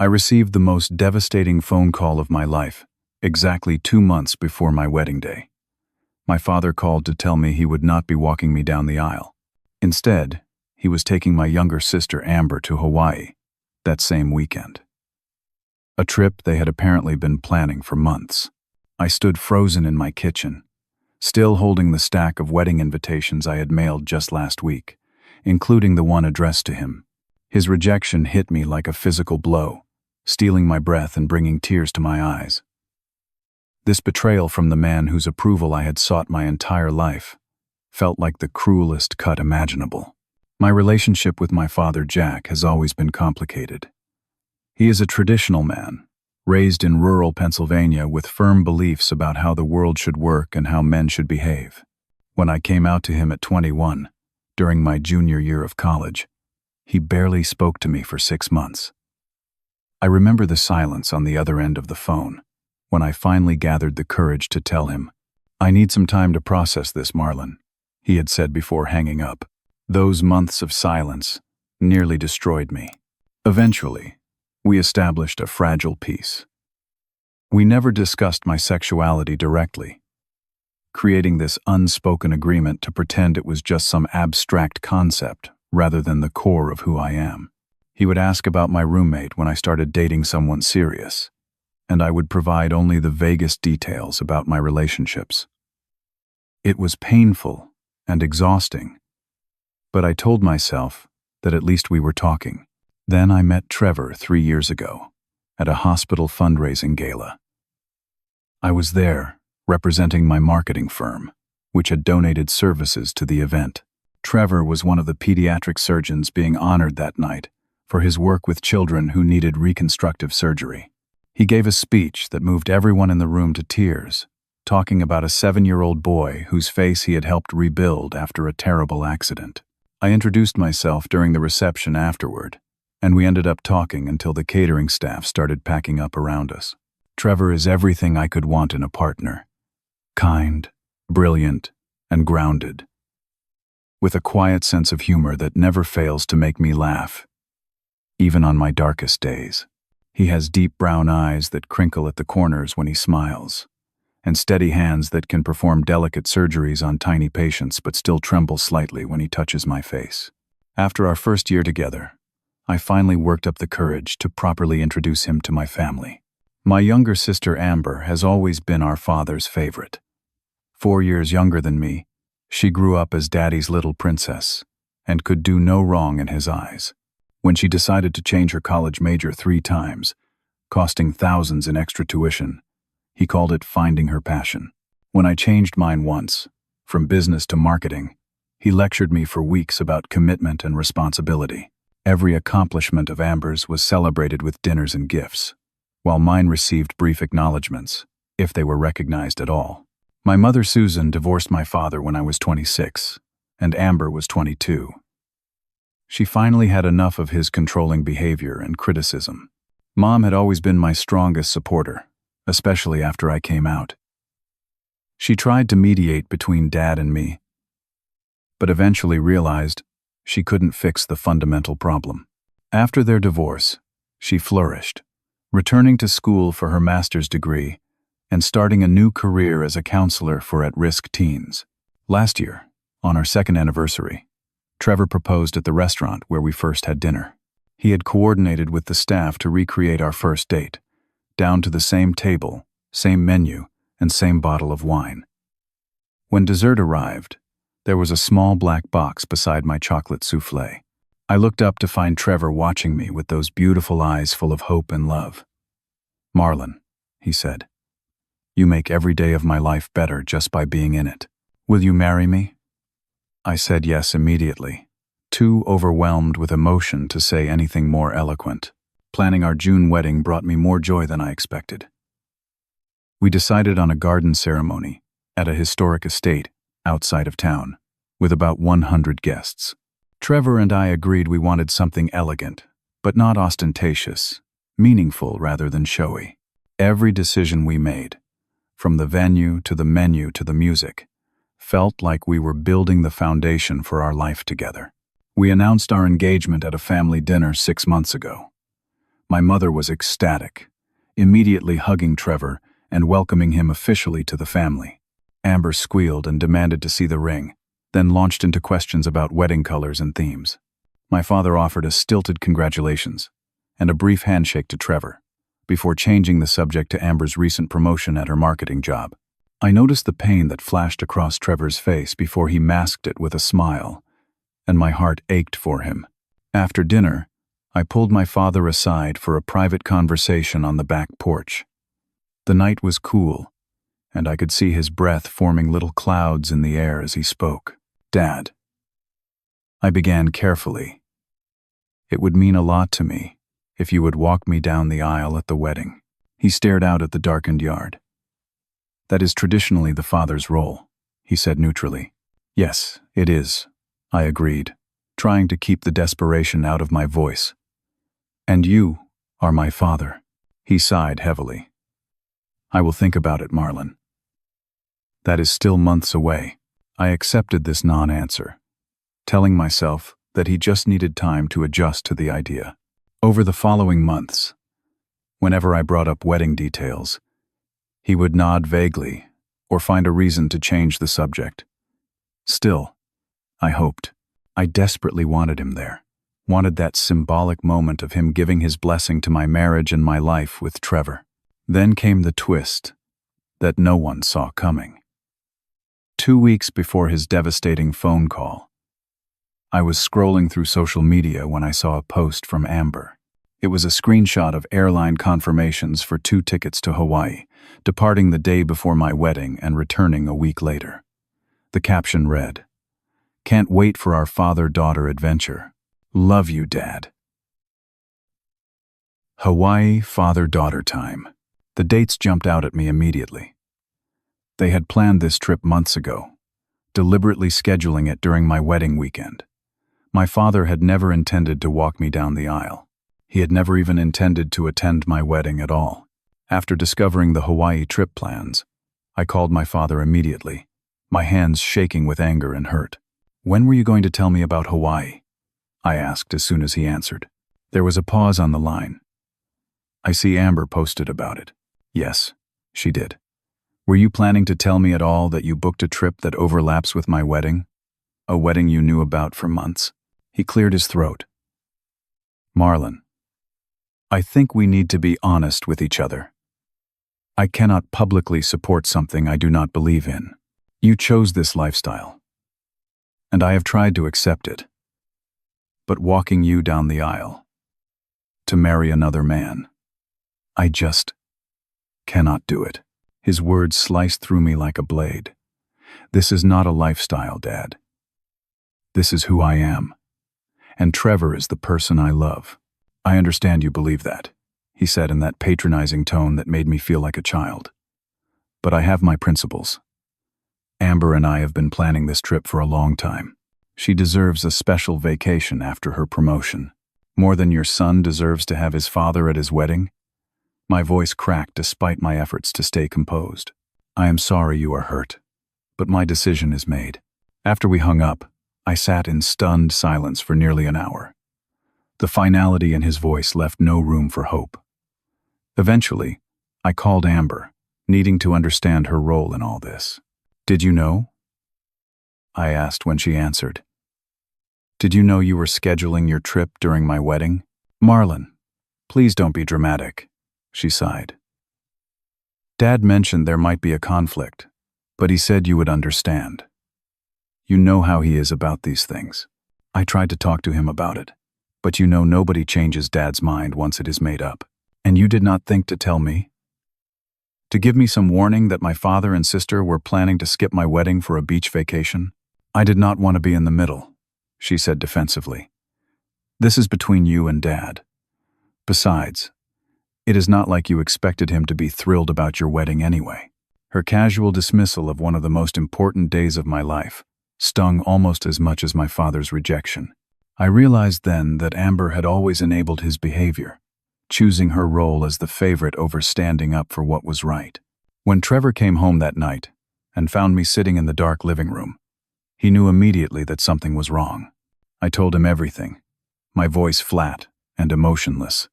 I received the most devastating phone call of my life, exactly 2 months before my wedding day. My father called to tell me he would not be walking me down the aisle. Instead, he was taking my younger sister Amber to Hawaii that same weekend. A trip they had apparently been planning for months. I stood frozen in my kitchen, still holding the stack of wedding invitations I had mailed just last week, including the one addressed to him. His rejection hit me like a physical blow, stealing my breath and bringing tears to my eyes. This betrayal from the man whose approval I had sought my entire life felt like the cruelest cut imaginable. My relationship with my father, Jack, has always been complicated. He is a traditional man, raised in rural Pennsylvania with firm beliefs about how the world should work and how men should behave. When I came out to him at 21, during my junior year of college, he barely spoke to me for 6 months. I remember the silence on the other end of the phone when I finally gathered the courage to tell him, "I need some time to process this, Marlon," he had said before hanging up. Those months of silence nearly destroyed me. Eventually, we established a fragile peace. We never discussed my sexuality directly, creating this unspoken agreement to pretend it was just some abstract concept rather than the core of who I am. He would ask about my roommate when I started dating someone serious, and I would provide only the vaguest details about my relationships. It was painful and exhausting, but I told myself that at least we were talking. Then I met Trevor 3 years ago at a hospital fundraising gala. I was there representing my marketing firm, which had donated services to the event. Trevor was one of the pediatric surgeons being honored that night for his work with children who needed reconstructive surgery. He gave a speech that moved everyone in the room to tears, talking about a 7-year-old boy whose face he had helped rebuild after a terrible accident. I introduced myself during the reception afterward, and we ended up talking until the catering staff started packing up around us. Trevor is everything I could want in a partner. Kind, brilliant, and grounded, with a quiet sense of humor that never fails to make me laugh, even on my darkest days. He has deep brown eyes that crinkle at the corners when he smiles, and steady hands that can perform delicate surgeries on tiny patients but still tremble slightly when he touches my face. After our first year together, I finally worked up the courage to properly introduce him to my family. My younger sister Amber has always been our father's favorite. 4 years younger than me, she grew up as Daddy's little princess and could do no wrong in his eyes. When she decided to change her college major 3 times, costing thousands in extra tuition, he called it finding her passion. When I changed mine once, from business to marketing, he lectured me for weeks about commitment and responsibility. Every accomplishment of Amber's was celebrated with dinners and gifts, while mine received brief acknowledgments, if they were recognized at all. My mother Susan divorced my father when I was 26, and Amber was 22. She finally had enough of his controlling behavior and criticism. Mom had always been my strongest supporter, especially after I came out. She tried to mediate between Dad and me, but eventually realized she couldn't fix the fundamental problem. After their divorce, she flourished, returning to school for her master's degree and starting a new career as a counselor for at-risk teens. Last year, on our 2nd anniversary, Trevor proposed at the restaurant where we first had dinner. He had coordinated with the staff to recreate our first date, down to the same table, same menu, and same bottle of wine. When dessert arrived, there was a small black box beside my chocolate soufflé. I looked up to find Trevor watching me with those beautiful eyes full of hope and love. "Marlon," he said, "you make every day of my life better just by being in it. Will you marry me?" I said yes immediately, too overwhelmed with emotion to say anything more eloquent. Planning our June wedding brought me more joy than I expected. We decided on a garden ceremony at a historic estate outside of town, with about 100 guests. Trevor and I agreed we wanted something elegant, but not ostentatious, meaningful rather than showy. Every decision we made, from the venue to the menu to the music, felt like we were building the foundation for our life together. We announced our engagement at a family dinner 6 months ago. My mother was ecstatic, immediately hugging Trevor and welcoming him officially to the family. Amber squealed and demanded to see the ring, then launched into questions about wedding colors and themes. My father offered a stilted congratulations and a brief handshake to Trevor, before changing the subject to Amber's recent promotion at her marketing job. I noticed the pain that flashed across Trevor's face before he masked it with a smile, and my heart ached for him. After dinner, I pulled my father aside for a private conversation on the back porch. The night was cool, and I could see his breath forming little clouds in the air as he spoke. "Dad," I began carefully, "it would mean a lot to me if you would walk me down the aisle at the wedding." He stared out at the darkened yard. "That is traditionally the father's role," he said neutrally. "Yes, it is," I agreed, trying to keep the desperation out of my voice. "And you are my father." He sighed heavily. "I will think about it, Marlon." "That is still months away." I accepted this non-answer, telling myself that he just needed time to adjust to the idea. Over the following months, whenever I brought up wedding details, he would nod vaguely or find a reason to change the subject. Still, I hoped. I desperately wanted him there, wanted that symbolic moment of him giving his blessing to my marriage and my life with Trevor. Then came the twist that no one saw coming. 2 weeks before his devastating phone call, I was scrolling through social media when I saw a post from Amber. It was a screenshot of airline confirmations for 2 tickets to Hawaii, departing the day before my wedding and returning a week later. The caption read, "Can't wait for our father-daughter adventure. Love you, Dad." Hawaii father-daughter time. The dates jumped out at me immediately. They had planned this trip months ago, deliberately scheduling it during my wedding weekend. My father had never intended to walk me down the aisle. He had never even intended to attend my wedding at all. After discovering the Hawaii trip plans, I called my father immediately, my hands shaking with anger and hurt. "When were you going to tell me about Hawaii?" I asked as soon as he answered. There was a pause on the line. "I see Amber posted about it." "Yes, she did. Were you planning to tell me at all that you booked a trip that overlaps with my wedding? A wedding you knew about for months?" He cleared his throat. "Marlon, I think we need to be honest with each other. I cannot publicly support something I do not believe in. You chose this lifestyle, and I have tried to accept it. But walking you down the aisle, to marry another man, I just cannot do it." His words sliced through me like a blade. "This is not a lifestyle, Dad. This is who I am. And Trevor is the person I love." "I understand you believe that," he said in that patronizing tone that made me feel like a child. "But I have my principles. Amber and I have been planning this trip for a long time. She deserves a special vacation after her promotion. More than your son deserves to have his father at his wedding." My voice cracked despite my efforts to stay composed. "I am sorry you are hurt, but my decision is made." After we hung up, I sat in stunned silence for nearly an hour. The finality in his voice left no room for hope. Eventually, I called Amber, needing to understand her role in all this. "Did you know?" I asked when she answered. "Did you know you were scheduling your trip during my wedding?" "Marlon, please don't be dramatic," she sighed. "Dad mentioned there might be a conflict, but he said you would understand. You know how he is about these things. I tried to talk to him about it, but you know nobody changes Dad's mind once it is made up. And you did not think to tell me? To give me some warning that my father and sister were planning to skip my wedding for a beach vacation? I did not want to be in the middle," she said defensively. "This is between you and Dad. Besides, it is not like you expected him to be thrilled about your wedding anyway." Her casual dismissal of one of the most important days of my life stung almost as much as my father's rejection. I realized then that Amber had always enabled his behavior, choosing her role as the favorite over standing up for what was right. When Trevor came home that night and found me sitting in the dark living room, he knew immediately that something was wrong. I told him everything, my voice flat and emotionless,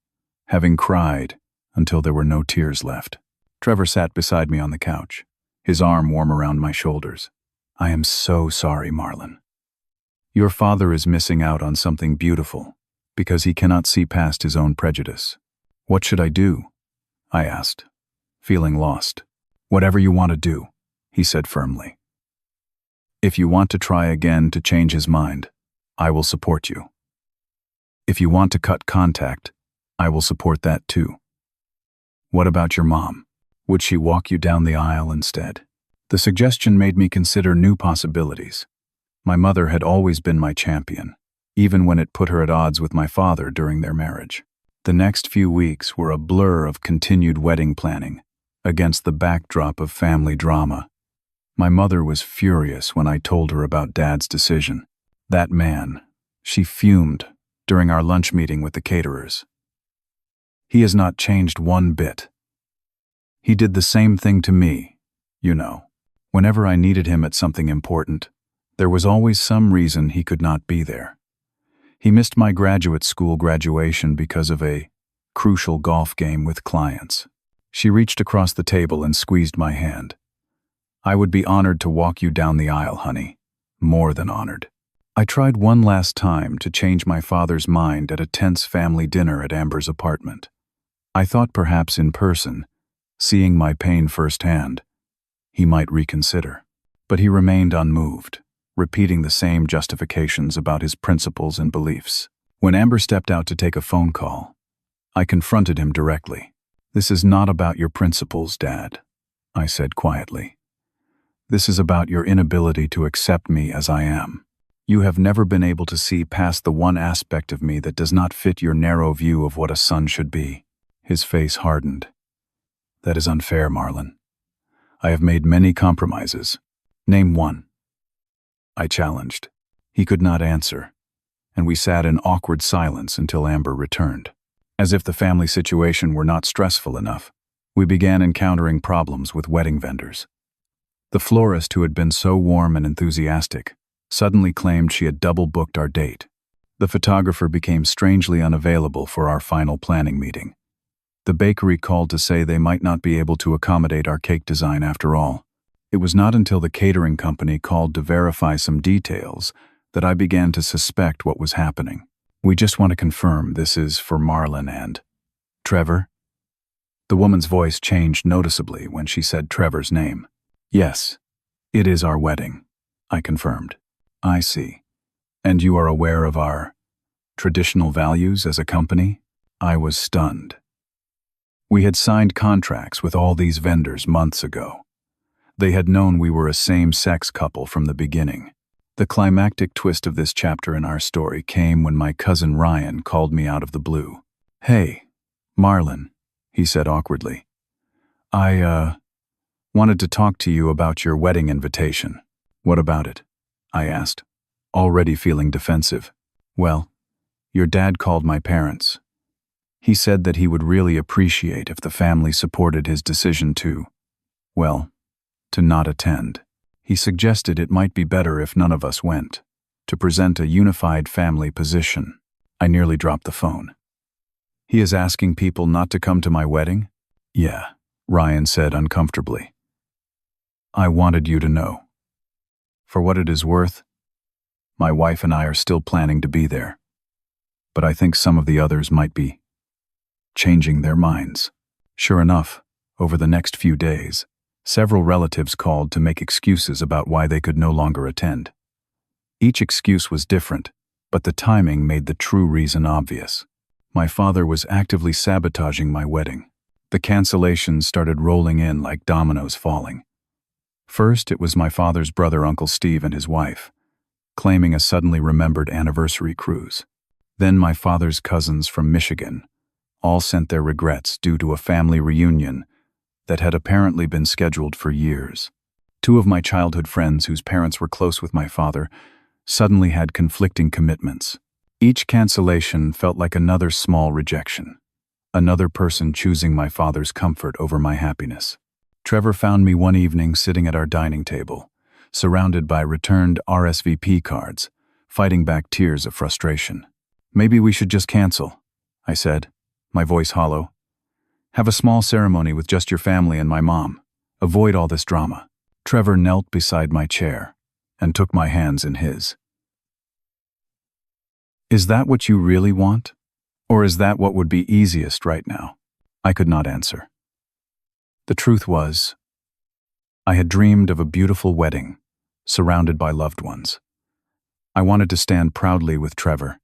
having cried until there were no tears left. Trevor sat beside me on the couch, his arm warm around my shoulders. I am so sorry, Marlon. Your father is missing out on something beautiful because he cannot see past his own prejudice. What should I do? I asked, feeling lost. Whatever you want to do, he said firmly. If you want to try again to change his mind, I will support you. If you want to cut contact, I will support that too. What about your mom? Would she walk you down the aisle instead? The suggestion made me consider new possibilities. My mother had always been my champion, even when it put her at odds with my father during their marriage. The next few weeks were a blur of continued wedding planning, against the backdrop of family drama. My mother was furious when I told her about Dad's decision. That man, she fumed during our lunch meeting with the caterers. He has not changed one bit. He did the same thing to me, you know. Whenever I needed him at something important, there was always some reason he could not be there. He missed my graduate school graduation because of a crucial golf game with clients. She reached across the table and squeezed my hand. I would be honored to walk you down the aisle, honey. More than honored. I tried one last time to change my father's mind at a tense family dinner at Amber's apartment. I thought perhaps in person, seeing my pain firsthand, he might reconsider. But he remained unmoved, repeating the same justifications about his principles and beliefs. When Amber stepped out to take a phone call, I confronted him directly. This is not about your principles, Dad, I said quietly. This is about your inability to accept me as I am. You have never been able to see past the one aspect of me that does not fit your narrow view of what a son should be. His face hardened. That is unfair, Marlon. I have made many compromises. Name one. I challenged. He could not answer, and we sat in awkward silence until Amber returned. As if the family situation were not stressful enough, we began encountering problems with wedding vendors. The florist, who had been so warm and enthusiastic, suddenly claimed she had double-booked our date. The photographer became strangely unavailable for our final planning meeting. The bakery called to say they might not be able to accommodate our cake design after all. It was not until the catering company called to verify some details that I began to suspect what was happening. We just want to confirm this is for Marlon and Trevor? The woman's voice changed noticeably when she said Trevor's name. Yes, it is our wedding, I confirmed. I see. And you are aware of our traditional values as a company? I was stunned. We had signed contracts with all these vendors months ago. They had known we were a same-sex couple from the beginning. The climactic twist of this chapter in our story came when my cousin Ryan called me out of the blue. Hey, Marlon, he said awkwardly. I wanted to talk to you about your wedding invitation. What about it? I asked, already feeling defensive. Well, your dad called my parents. He said that he would really appreciate if the family supported his decision to not attend. He suggested it might be better if none of us went, to present a unified family position. I nearly dropped the phone. He is asking people not to come to my wedding? Yeah, Ryan said uncomfortably. I wanted you to know. For what it is worth, my wife and I are still planning to be there. But I think some of the others might be changing their minds. Sure enough, over the next few days, several relatives called to make excuses about why they could no longer attend. Each excuse was different, but the timing made the true reason obvious. My father was actively sabotaging my wedding. The cancellations started rolling in like dominoes falling. First, it was my father's brother, Uncle Steve, and his wife, claiming a suddenly remembered anniversary cruise. Then my father's cousins from Michigan all sent their regrets due to a family reunion that had apparently been scheduled for years. Two of my childhood friends whose parents were close with my father suddenly had conflicting commitments. Each cancellation felt like another small rejection, another person choosing my father's comfort over my happiness. Trevor found me one evening sitting at our dining table, surrounded by returned RSVP cards, fighting back tears of frustration. Maybe we should just cancel, I said. my voice hollow. Have a small ceremony with just your family and my mom. Avoid all this drama. Trevor knelt beside my chair and took my hands in his. Is that what you really want? Or is that what would be easiest right now? I could not answer. The truth was, I had dreamed of a beautiful wedding, surrounded by loved ones. I wanted to stand proudly with Trevor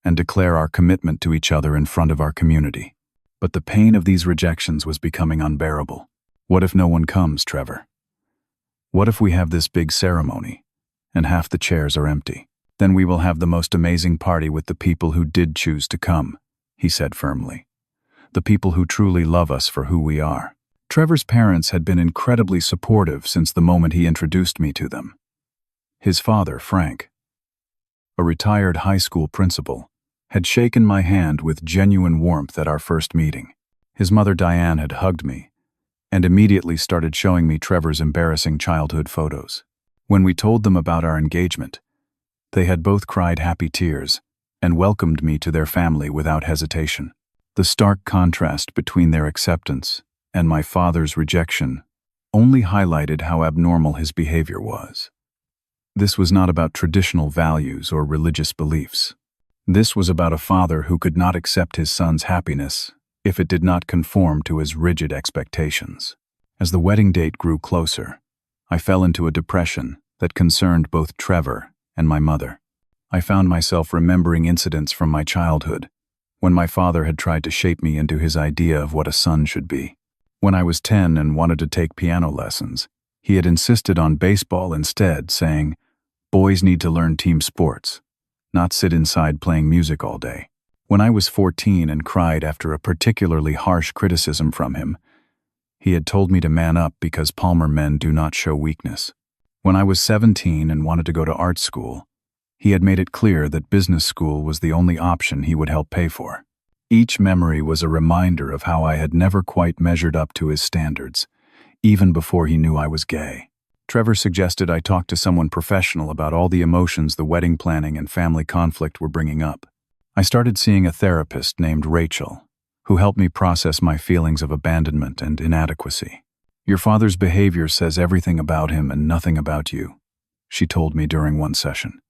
and declare our commitment to each other in front of our community. But the pain of these rejections was becoming unbearable. What if no one comes, Trevor? What if we have this big ceremony and half the chairs are empty? Then we will have the most amazing party with the people who did choose to come, he said firmly. The people who truly love us for who we are. Trevor's parents had been incredibly supportive since the moment he introduced me to them. His father, Frank, a retired high school principal, had shaken my hand with genuine warmth at our first meeting. His mother, Diane, had hugged me and immediately started showing me Trevor's embarrassing childhood photos. When we told them about our engagement, they had both cried happy tears and welcomed me to their family without hesitation. The stark contrast between their acceptance and my father's rejection only highlighted how abnormal his behavior was. This was not about traditional values or religious beliefs. This was about a father who could not accept his son's happiness if it did not conform to his rigid expectations. As the wedding date grew closer, I fell into a depression that concerned both Trevor and my mother. I found myself remembering incidents from my childhood when my father had tried to shape me into his idea of what a son should be. When I was 10 and wanted to take piano lessons, he had insisted on baseball instead, saying, "Boys need to learn team sports, not sit inside playing music all day." When I was 14 and cried after a particularly harsh criticism from him, he had told me to man up because Palmer men do not show weakness. When I was 17 and wanted to go to art school, he had made it clear that business school was the only option he would help pay for. Each memory was a reminder of how I had never quite measured up to his standards, even before he knew I was gay. Trevor suggested I talk to someone professional about all the emotions the wedding planning and family conflict were bringing up. I started seeing a therapist named Rachel, who helped me process my feelings of abandonment and inadequacy. "Your father's behavior says everything about him and nothing about you," she told me during one session.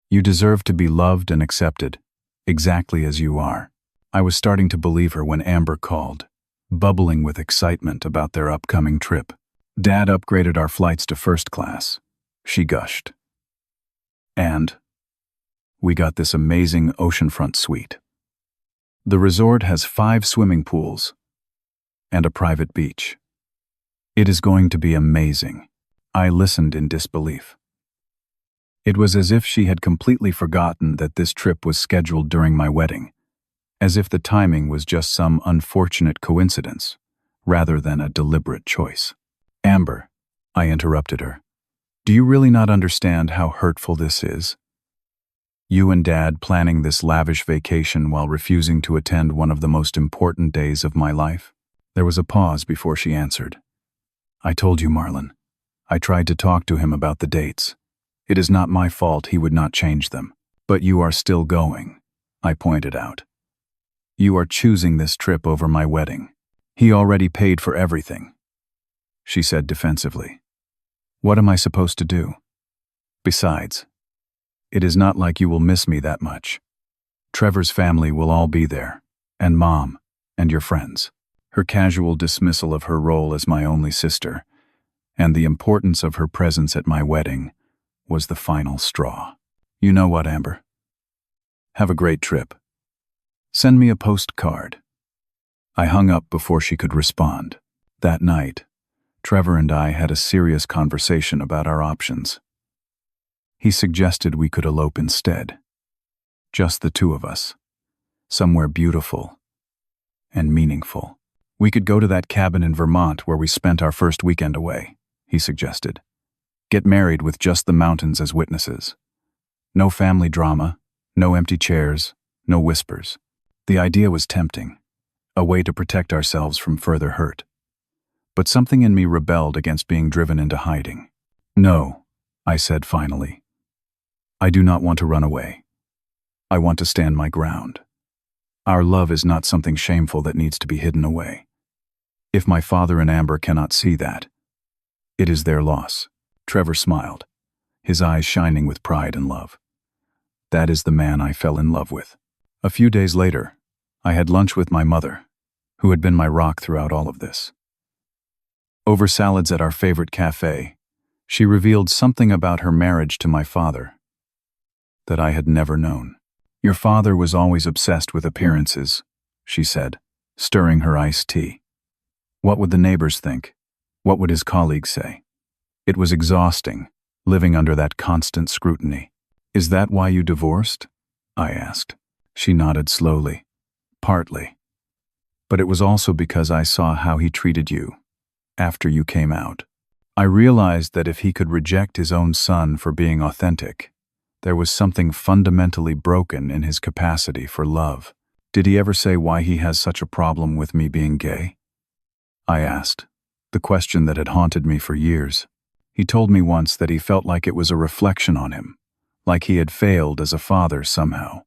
"You deserve to be loved and accepted, exactly as you are." I was starting to believe her when Amber called, bubbling with excitement about their upcoming trip. "Dad upgraded our flights to first class," she gushed. "And we got this amazing oceanfront suite. The resort has 5 swimming pools and a private beach. It is going to be amazing." I listened in disbelief. It was as if she had completely forgotten that this trip was scheduled during my wedding, as if the timing was just some unfortunate coincidence, rather than a deliberate choice. "Amber," I interrupted her, "do you really not understand how hurtful this is? You and Dad planning this lavish vacation while refusing to attend one of the most important days of my life?" There was a pause before she answered. "I told you, Marlon. I tried to talk to him about the dates. It is not my fault he would not change them. But you are still going," I pointed out. "You are choosing this trip over my wedding. He already paid for everything," she said defensively. "What am I supposed to do? Besides, it is not like you will miss me that much. Trevor's family will all be there, and Mom, and your friends." Her casual dismissal of her role as my only sister, and the importance of her presence at my wedding, was the final straw. "You know what, Amber? Have a great trip. Send me a postcard." I hung up before she could respond. That night, Trevor and I had a serious conversation about our options. He suggested we could elope instead. Just the two of us. Somewhere beautiful and meaningful. "We could go to that cabin in Vermont where we spent our first weekend away," he suggested. "Get married with just the mountains as witnesses. No family drama, no empty chairs, no whispers." The idea was tempting, a way to protect ourselves from further hurt. But something in me rebelled against being driven into hiding. "No," I said finally. "I do not want to run away. I want to stand my ground. Our love is not something shameful that needs to be hidden away. If my father and Amber cannot see that, it is their loss." Trevor smiled, his eyes shining with pride and love. That is the man I fell in love with. A few days later, I had lunch with my mother, who had been my rock throughout all of this. Over salads at our favorite cafe, she revealed something about her marriage to my father that I had never known. "Your father was always obsessed with appearances," she said, stirring her iced tea. "What would the neighbors think? What would his colleagues say?" It was exhausting, living under that constant scrutiny. "Is that why you divorced?" I asked. She nodded slowly. "Partly. But it was also because I saw how he treated you after you came out. I realized that if he could reject his own son for being authentic, there was something fundamentally broken in his capacity for love." "Did he ever say why he has such a problem with me being gay?" I asked, the question that had haunted me for years. "He told me once that he felt like it was a reflection on him, like he had failed as a father somehow."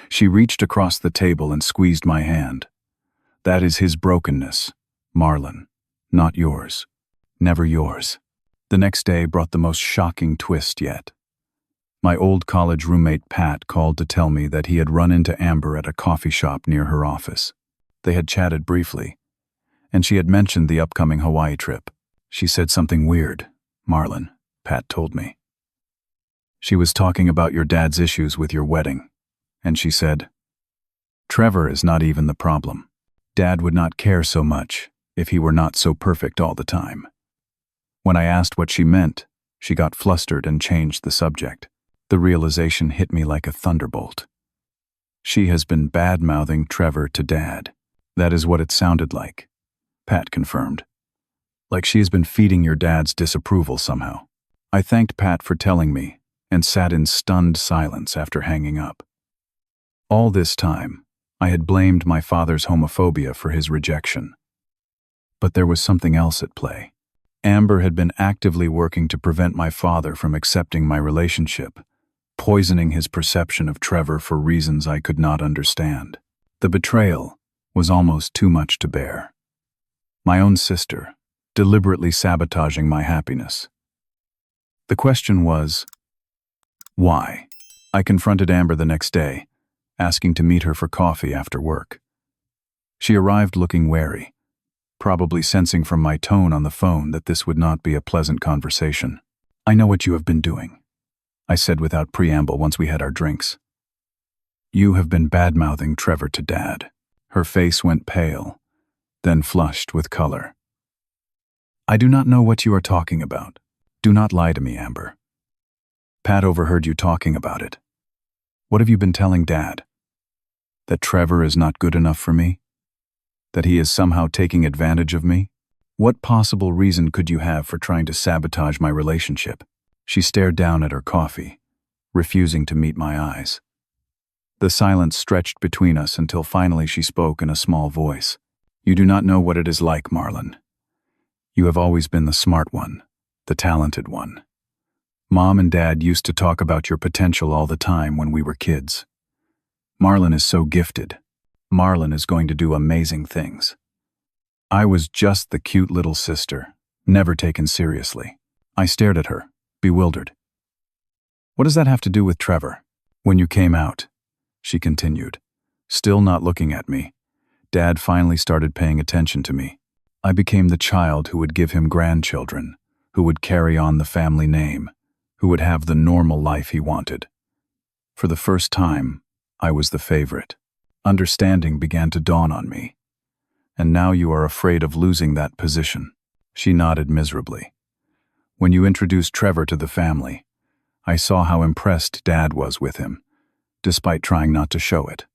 She reached across the table and squeezed my hand. "That is his brokenness, Marlon, not yours. Never yours." The next day brought the most shocking twist yet. My old college roommate Pat called to tell me that he had run into Amber at a coffee shop near her office. They had chatted briefly, and she had mentioned the upcoming Hawaii trip. "She said something weird, Marlon," Pat told me. "She was talking about your dad's issues with your wedding, and she said, 'Trevor is not even the problem. Dad would not care so much if he were not so perfect all the time.' When I asked what she meant, she got flustered and changed the subject. The realization hit me like a thunderbolt. She has been bad-mouthing Trevor to Dad. That is what it sounded like," Pat confirmed. "Like she has been feeding your dad's disapproval somehow." I thanked Pat for telling me and sat in stunned silence after hanging up. All this time, I had blamed my father's homophobia for his rejection. But there was something else at play. Amber had been actively working to prevent my father from accepting my relationship, poisoning his perception of Trevor for reasons I could not understand. The betrayal was almost too much to bear. My own sister, deliberately sabotaging my happiness. The question was, why? I confronted Amber the next day, asking to meet her for coffee after work. She arrived looking wary, probably sensing from my tone on the phone that this would not be a pleasant conversation. "I know what you have been doing," I said without preamble once we had our drinks. "You have been bad-mouthing Trevor to Dad." Her face went pale, then flushed with color. "I do not know what you are talking about. Do not lie to me, Amber. Pat overheard you talking about it. What have you been telling Dad? That Trevor is not good enough for me? That he is somehow taking advantage of me? What possible reason could you have for trying to sabotage my relationship?" She stared down at her coffee, refusing to meet my eyes. The silence stretched between us until finally she spoke in a small voice. "You do not know what it is like, Marlon. You have always been the smart one, the talented one. Mom and Dad used to talk about your potential all the time when we were kids. Marlon is so gifted. Marlon is going to do amazing things. I was just the cute little sister, never taken seriously." I stared at her, bewildered. "What does that have to do with Trevor? When you came out," she continued, still not looking at me, Dad finally started paying attention to me. I became the child who would give him grandchildren, who would carry on the family name, who would have the normal life he wanted. For the first time, I was the favorite. Understanding began to dawn on me. "And now you are afraid of losing that position." She nodded miserably. "When you introduced Trevor to the family, I saw how impressed Dad was with him, despite trying not to show it.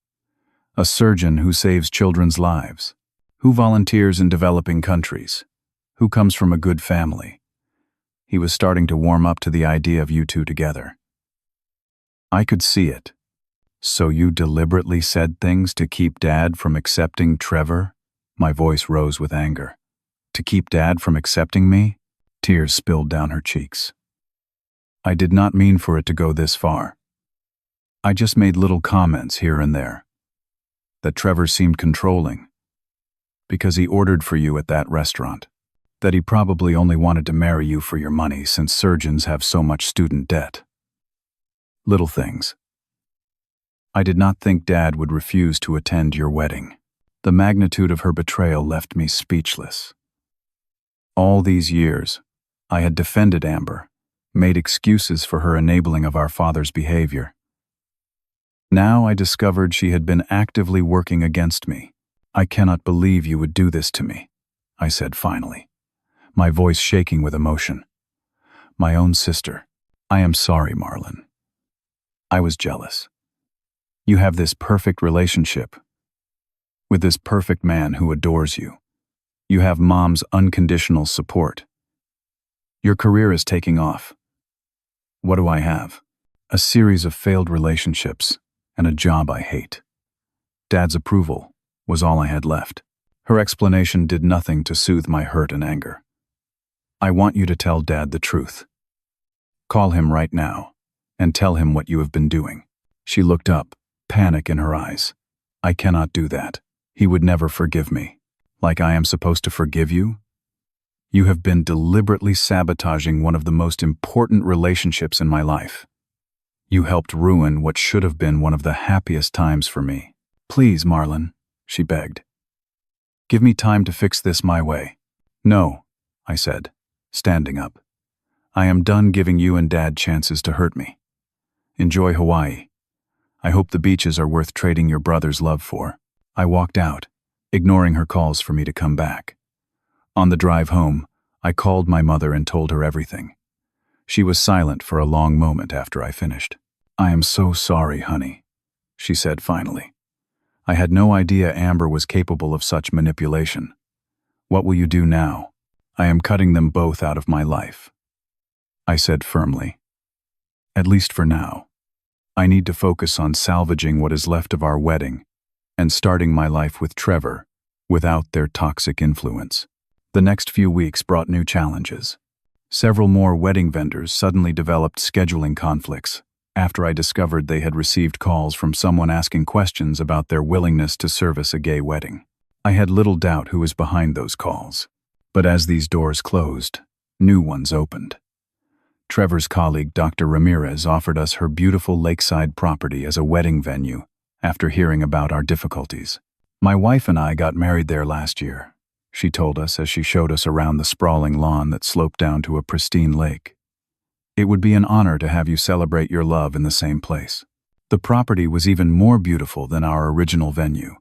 A surgeon who saves children's lives, who volunteers in developing countries, who comes from a good family. He was starting to warm up to the idea of you two together. I could see it. So you deliberately said things to keep Dad from accepting Trevor?" My voice rose with anger. "To keep Dad from accepting me?" Tears spilled down her cheeks. "I did not mean for it to go this far. I just made little comments here and there. that Trevor seemed controlling because he ordered for you at that restaurant, that he probably only wanted to marry you for your money since surgeons have so much student debt. Little things. I did not think Dad would refuse to attend your wedding. The magnitude of her betrayal left me speechless. All these years, I had defended Amber, made excuses for her enabling of our father's behavior. Now I discovered she had been actively working against me. "I cannot believe you would do this to me," I said finally, my voice shaking with emotion. "My own sister. I am sorry, Marlon. I was jealous. You have this perfect relationship with this perfect man who adores you. You have Mom's unconditional support. Your career is taking off. What do I have? A series of failed relationships and a job I hate. Dad's approval was all I had left." Her explanation did nothing to soothe my hurt and anger. "I want you to tell Dad the truth. Call him right now and tell him what you have been doing." She looked up, panic in her eyes. "I cannot do that. He would never forgive me. Like I am supposed to forgive you? You have been deliberately sabotaging one of the most important relationships in my life. You helped ruin what should have been one of the happiest times for me. Please, Marlon," she begged. "Give me time to fix this my way." "No," I said, standing up. "I am done giving you and Dad chances to hurt me. Enjoy Hawaii. I hope the beaches are worth trading your brother's love for." I walked out, ignoring her calls for me to come back. On the drive home, I called my mother and told her everything. She was silent for a long moment after I finished. "I am so sorry, honey," she said finally. "I had no idea Amber was capable of such manipulation. What will you do now?" "I am cutting them both out of my life," I said firmly. "At least for now. I need to focus on salvaging what is left of our wedding and starting my life with Trevor without their toxic influence." The next few weeks brought new challenges. Several more wedding vendors suddenly developed scheduling conflicts after I discovered they had received calls from someone asking questions about their willingness to service a gay wedding. I had little doubt who was behind those calls, but as these doors closed, new ones opened. Trevor's colleague, Dr. Ramirez, offered us her beautiful lakeside property as a wedding venue after hearing about our difficulties. "My wife and I got married there last year," she told us as she showed us around the sprawling lawn that sloped down to a pristine lake. "It would be an honor to have you celebrate your love in the same place." The property was even more beautiful than our original venue,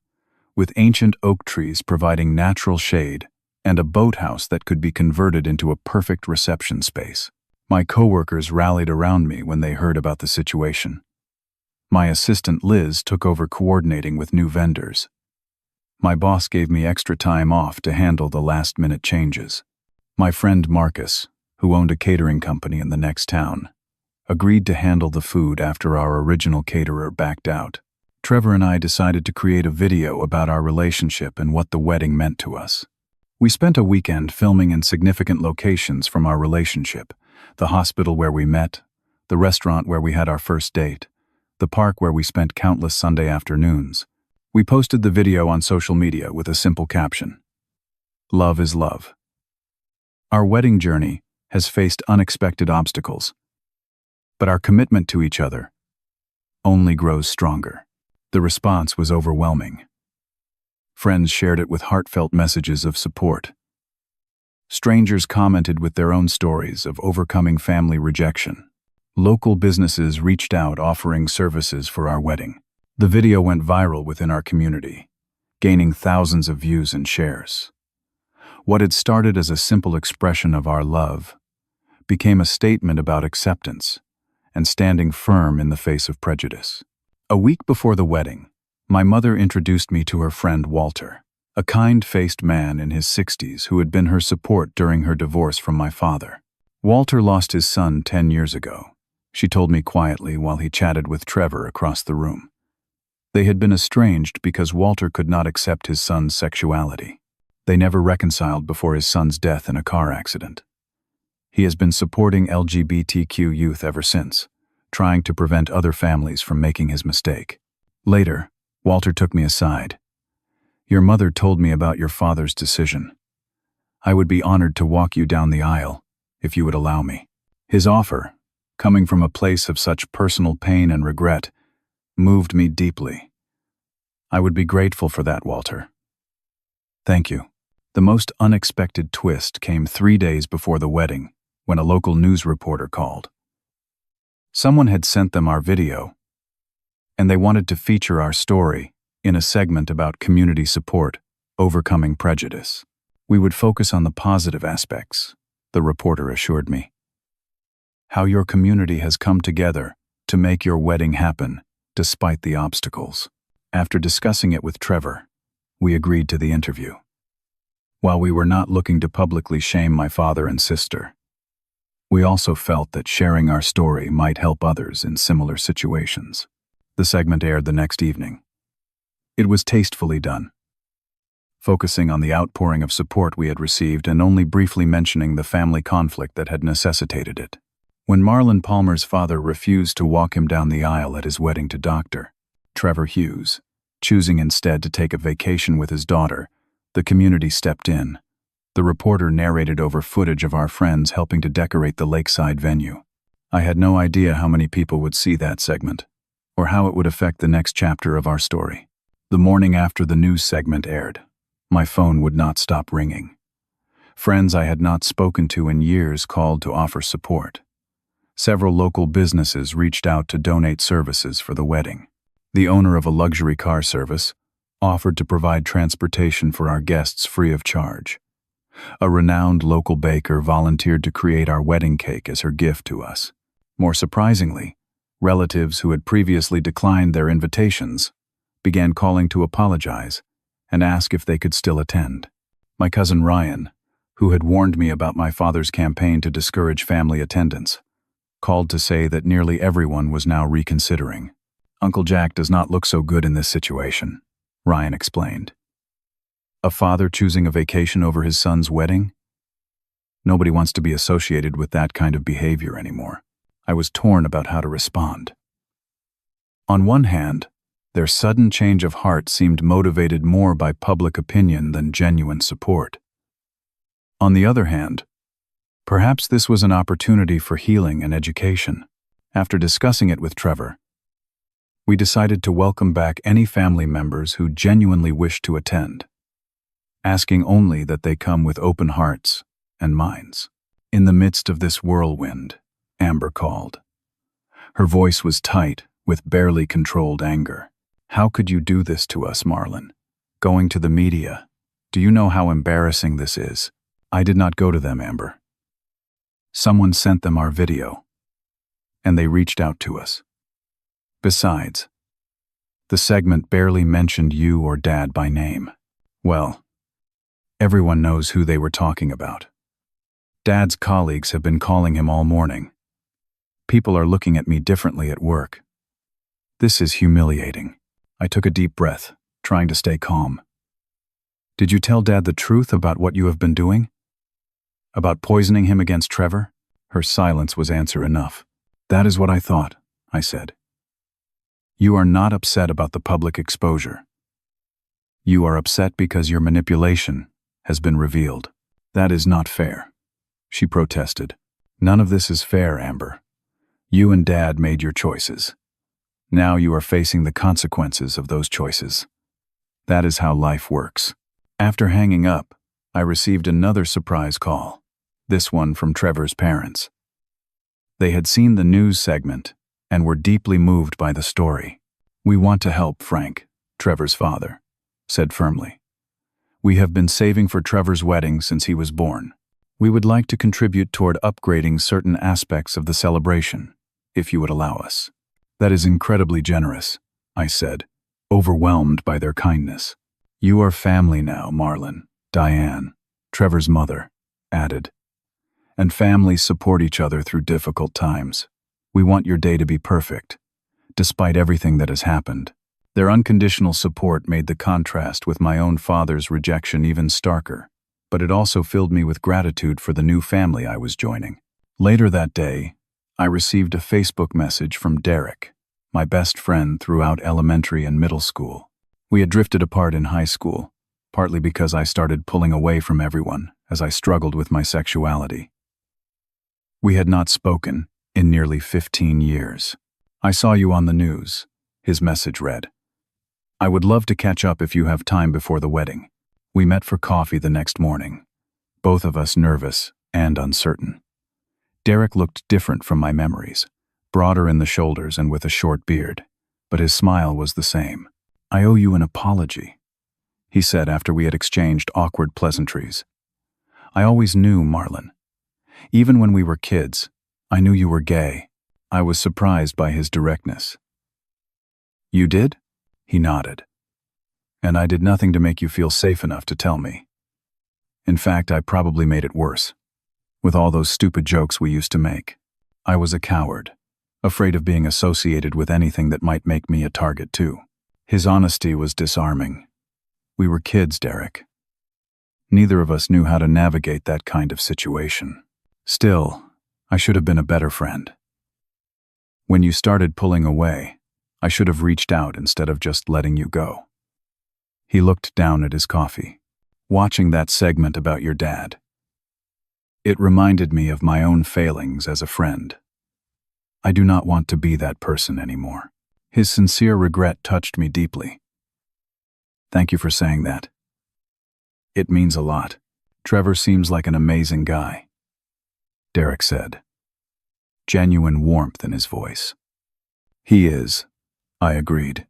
with ancient oak trees providing natural shade and a boathouse that could be converted into a perfect reception space. My coworkers rallied around me when they heard about the situation. My assistant Liz took over coordinating with new vendors. My boss gave me extra time off to handle the last-minute changes. My friend Marcus, who owned a catering company in the next town, agreed to handle the food after our original caterer backed out. Trevor and I decided to create a video about our relationship and what the wedding meant to us. We spent a weekend filming in significant locations from our relationship: the hospital where we met, the restaurant where we had our first date, the park where we spent countless Sunday afternoons. We posted the video on social media with a simple caption: "Love is love." Our wedding journey has faced unexpected obstacles, but our commitment to each other only grows stronger. The response was overwhelming. Friends shared it with heartfelt messages of support. Strangers commented with their own stories of overcoming family rejection. Local businesses reached out offering services for our wedding. The video went viral within our community, gaining thousands of views and shares. What had started as a simple expression of our love became a statement about acceptance and standing firm in the face of prejudice. A week before the wedding, my mother introduced me to her friend Walter, a kind-faced man in his 60s who had been her support during her divorce from my father. Walter lost his son 10 years ago, she told me quietly while he chatted with Trevor across the room. They had been estranged because Walter could not accept his son's sexuality. They never reconciled before his son's death in a car accident. He has been supporting LGBTQ youth ever since, trying to prevent other families from making his mistake. Later, Walter took me aside. "Your mother told me about your father's decision. I would be honored to walk you down the aisle, if you would allow me." His offer, coming from a place of such personal pain and regret, moved me deeply. "I would be grateful for that, Walter." "Thank you." The most unexpected twist came 3 days before the wedding, when a local news reporter called. Someone had sent them our video, and they wanted to feature our story in a segment about community support, overcoming prejudice. "We would focus on the positive aspects," the reporter assured me. "How your community has come together to make your wedding happen, despite the obstacles." After discussing it with Trevor, we agreed to the interview. While we were not looking to publicly shame my father and sister, we also felt that sharing our story might help others in similar situations. The segment aired the next evening. It was tastefully done, focusing on the outpouring of support we had received and only briefly mentioning the family conflict that had necessitated it. When Marlon Palmer's father refused to walk him down the aisle at his wedding to Dr. Trevor Hughes, choosing instead to take a vacation with his daughter, the community stepped in. The reporter narrated over footage of our friends helping to decorate the lakeside venue. I had no idea how many people would see that segment, or how it would affect the next chapter of our story. The morning after the news segment aired, my phone would not stop ringing. Friends I had not spoken to in years called to offer support. Several local businesses reached out to donate services for the wedding. The owner of a luxury car service offered to provide transportation for our guests free of charge. A renowned local baker volunteered to create our wedding cake as her gift to us. More surprisingly, relatives who had previously declined their invitations began calling to apologize and ask if they could still attend. My cousin Ryan, who had warned me about my father's campaign to discourage family attendance, called to say that nearly everyone was now reconsidering. "Uncle Jack does not look so good in this situation," Ryan explained. "A father choosing a vacation over his son's wedding? Nobody wants to be associated with that kind of behavior anymore." I was torn about how to respond. On one hand, their sudden change of heart seemed motivated more by public opinion than genuine support. On the other hand, perhaps this was an opportunity for healing and education. After discussing it with Trevor, we decided to welcome back any family members who genuinely wished to attend, asking only that they come with open hearts and minds. In the midst of this whirlwind, Amber called. Her voice was tight, with barely controlled anger. "How could you do this to us, Marlon? Going to the media. Do you know how embarrassing this is?" "I did not go to them, Amber. Someone sent them our video, and they reached out to us. Besides, the segment barely mentioned you or Dad by name." "Well, everyone knows who they were talking about. Dad's colleagues have been calling him all morning. People are looking at me differently at work. This is humiliating." I took a deep breath, trying to stay calm. "Did you tell Dad the truth about what you have been doing? About poisoning him against Trevor?" Her silence was answer enough. "That is what I thought," I said. "You are not upset about the public exposure. You are upset because your manipulation has been revealed. That is not fair," she protested. "None of this is fair, Amber. You and Dad made your choices. Now you are facing the consequences of those choices. That is how life works." After hanging up, I received another surprise call, this one from Trevor's parents. They had seen the news segment and were deeply moved by the story. "We want to help Frank," Trevor's father said firmly. "We have been saving for Trevor's wedding since he was born. We would like to contribute toward upgrading certain aspects of the celebration, if you would allow us." "That is incredibly generous," I said, overwhelmed by their kindness. "You are family now, Marlon," Diane, Trevor's mother, added. "And families support each other through difficult times. We want your day to be perfect, despite everything that has happened." Their unconditional support made the contrast with my own father's rejection even starker, but it also filled me with gratitude for the new family I was joining. Later that day, I received a Facebook message from Derek, my best friend throughout elementary and middle school. We had drifted apart in high school, partly because I started pulling away from everyone as I struggled with my sexuality. We had not spoken in nearly 15 years. "I saw you on the news," his message read. "I would love to catch up if you have time before the wedding." We met for coffee the next morning, both of us nervous and uncertain. Derek looked different from my memories, broader in the shoulders and with a short beard, but his smile was the same. "I owe you an apology," he said after we had exchanged awkward pleasantries. "I always knew, Marlon. Even when we were kids, I knew you were gay." I was surprised by his directness. "You did?" He nodded. "And I did nothing to make you feel safe enough to tell me. In fact, I probably made it worse. With all those stupid jokes we used to make. I was a coward, afraid of being associated with anything that might make me a target too." His honesty was disarming. We were kids, Derek. Neither of us knew how to navigate that kind of situation. Still, I should have been a better friend. When you started pulling away, I should have reached out instead of just letting you go. He looked down at his coffee, watching that segment about your dad. It reminded me of my own failings as a friend. I do not want to be that person anymore. His sincere regret touched me deeply. "Thank you for saying that. It means a lot. Trevor seems like an amazing guy," Derek said, genuine warmth in his voice. "He is," I agreed.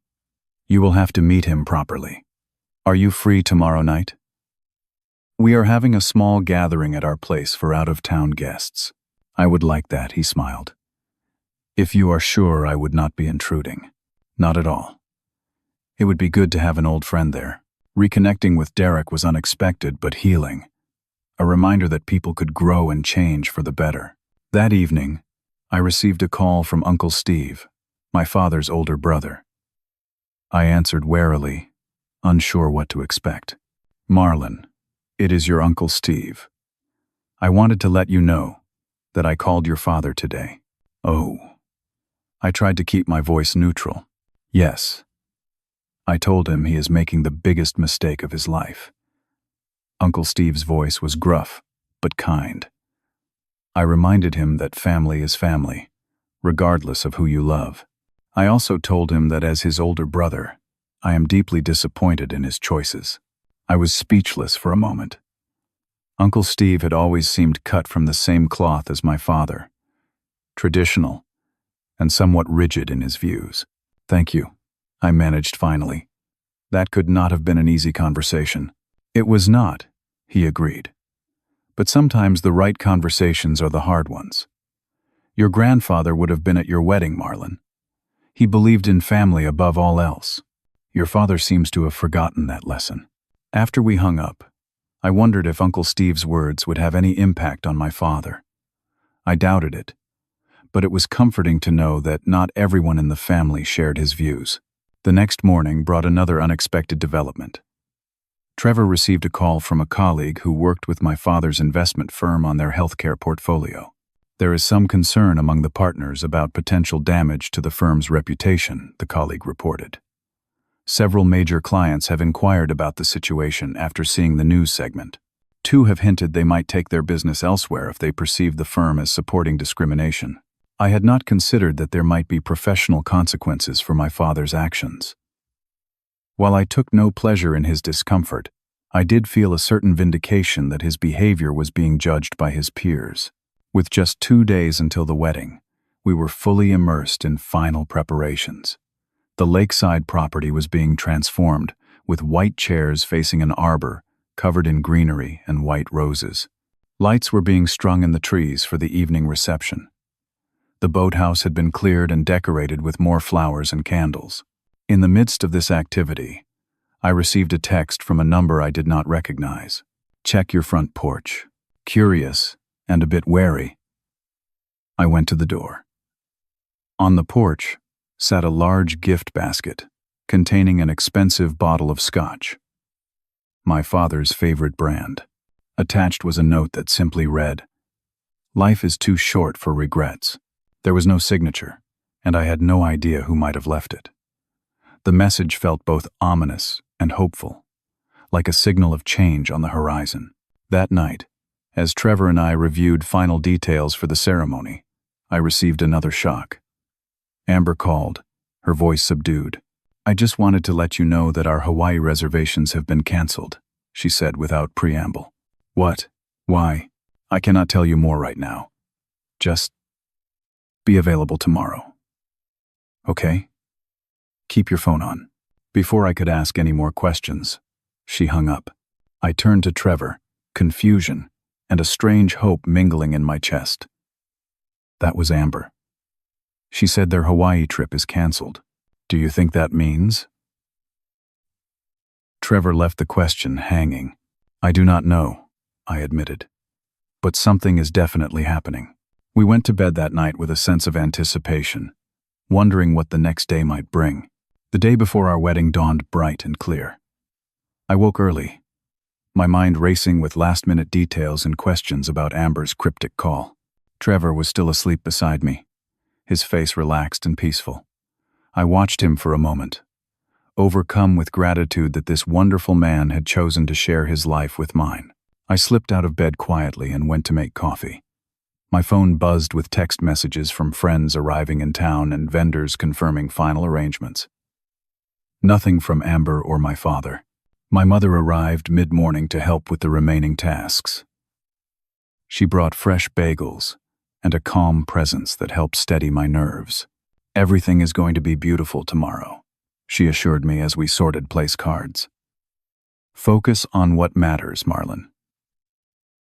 "You will have to meet him properly. Are you free tomorrow night?" "We are having a small gathering at our place for out-of-town guests." "I would like that," he smiled. "If you are sure I would not be intruding." "Not at all. It would be good to have an old friend there." Reconnecting with Derek was unexpected but healing, a reminder that people could grow and change for the better. That evening, I received a call from Uncle Steve, my father's older brother. I answered warily, unsure what to expect. "Marlon, it is your Uncle Steve. I wanted to let you know that I called your father today." "Oh." I tried to keep my voice neutral. "Yes. I told him he is making the biggest mistake of his life." Uncle Steve's voice was gruff, but kind. I reminded him that family is family, regardless of who you love. I also told him that as his older brother, I am deeply disappointed in his choices. I was speechless for a moment. Uncle Steve had always seemed cut from the same cloth as my father, traditional and somewhat rigid in his views. "Thank you," I managed finally. "That could not have been an easy conversation." "It was not," he agreed. "But sometimes the right conversations are the hard ones. Your grandfather would have been at your wedding, Marlon. He believed in family above all else. Your father seems to have forgotten that lesson." After we hung up, I wondered if Uncle Steve's words would have any impact on my father. I doubted it, but it was comforting to know that not everyone in the family shared his views. The next morning brought another unexpected development. Trevor received a call from a colleague who worked with my father's investment firm on their healthcare portfolio. "There is some concern among the partners about potential damage to the firm's reputation," the colleague reported. "Several major clients have inquired about the situation after seeing the news segment. 2 have hinted they might take their business elsewhere if they perceive the firm as supporting discrimination. I had not considered that there might be professional consequences for my father's actions." While I took no pleasure in his discomfort, I did feel a certain vindication that his behavior was being judged by his peers. With just 2 days until the wedding, we were fully immersed in final preparations. The lakeside property was being transformed, with white chairs facing an arbor covered in greenery and white roses. Lights were being strung in the trees for the evening reception. The boathouse had been cleared and decorated with more flowers and candles. In the midst of this activity, I received a text from a number I did not recognize. "Check your front porch." Curious and a bit wary, I went to the door. On the porch sat a large gift basket containing an expensive bottle of scotch, my father's favorite brand. Attached was a note that simply read, "Life is too short for regrets." There was no signature, and I had no idea who might have left it. The message felt both ominous and hopeful, like a signal of change on the horizon. That night, as Trevor and I reviewed final details for the ceremony, I received another shock. Amber called, her voice subdued. "I just wanted to let you know that our Hawaii reservations have been canceled," she said without preamble. "What? Why?" "I cannot tell you more right now. Just be available tomorrow. Okay? Keep your phone on." Before I could ask any more questions, she hung up. I turned to Trevor, confusion and a strange hope mingling in my chest. That was Amber. She said their Hawaii trip is canceled. "Do you think that means?" Trevor left the question hanging. "I do not know," I admitted. "But something is definitely happening." We went to bed that night with a sense of anticipation, wondering what the next day might bring. The day before our wedding dawned bright and clear. I woke early, my mind racing with last-minute details and questions about Amber's cryptic call. Trevor was still asleep beside me, his face relaxed and peaceful. I watched him for a moment, overcome with gratitude that this wonderful man had chosen to share his life with mine. I slipped out of bed quietly and went to make coffee. My phone buzzed with text messages from friends arriving in town and vendors confirming final arrangements. Nothing from Amber or my father. My mother arrived mid-morning to help with the remaining tasks. She brought fresh bagels and a calm presence that helped steady my nerves. "Everything is going to be beautiful tomorrow," she assured me as we sorted place cards. "Focus on what matters, Marlon.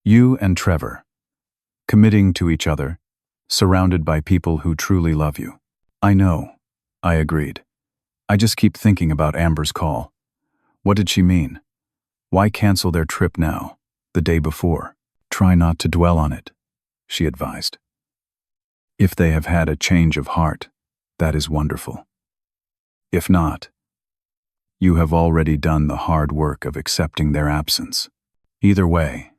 You and Trevor, committing to each other, surrounded by people who truly love you." "I know," I agreed. "I just keep thinking about Amber's call. What did she mean? Why cancel their trip now, the day before?" "Try not to dwell on it," she advised. "If they have had a change of heart, that is wonderful. If not, you have already done the hard work of accepting their absence. Either way,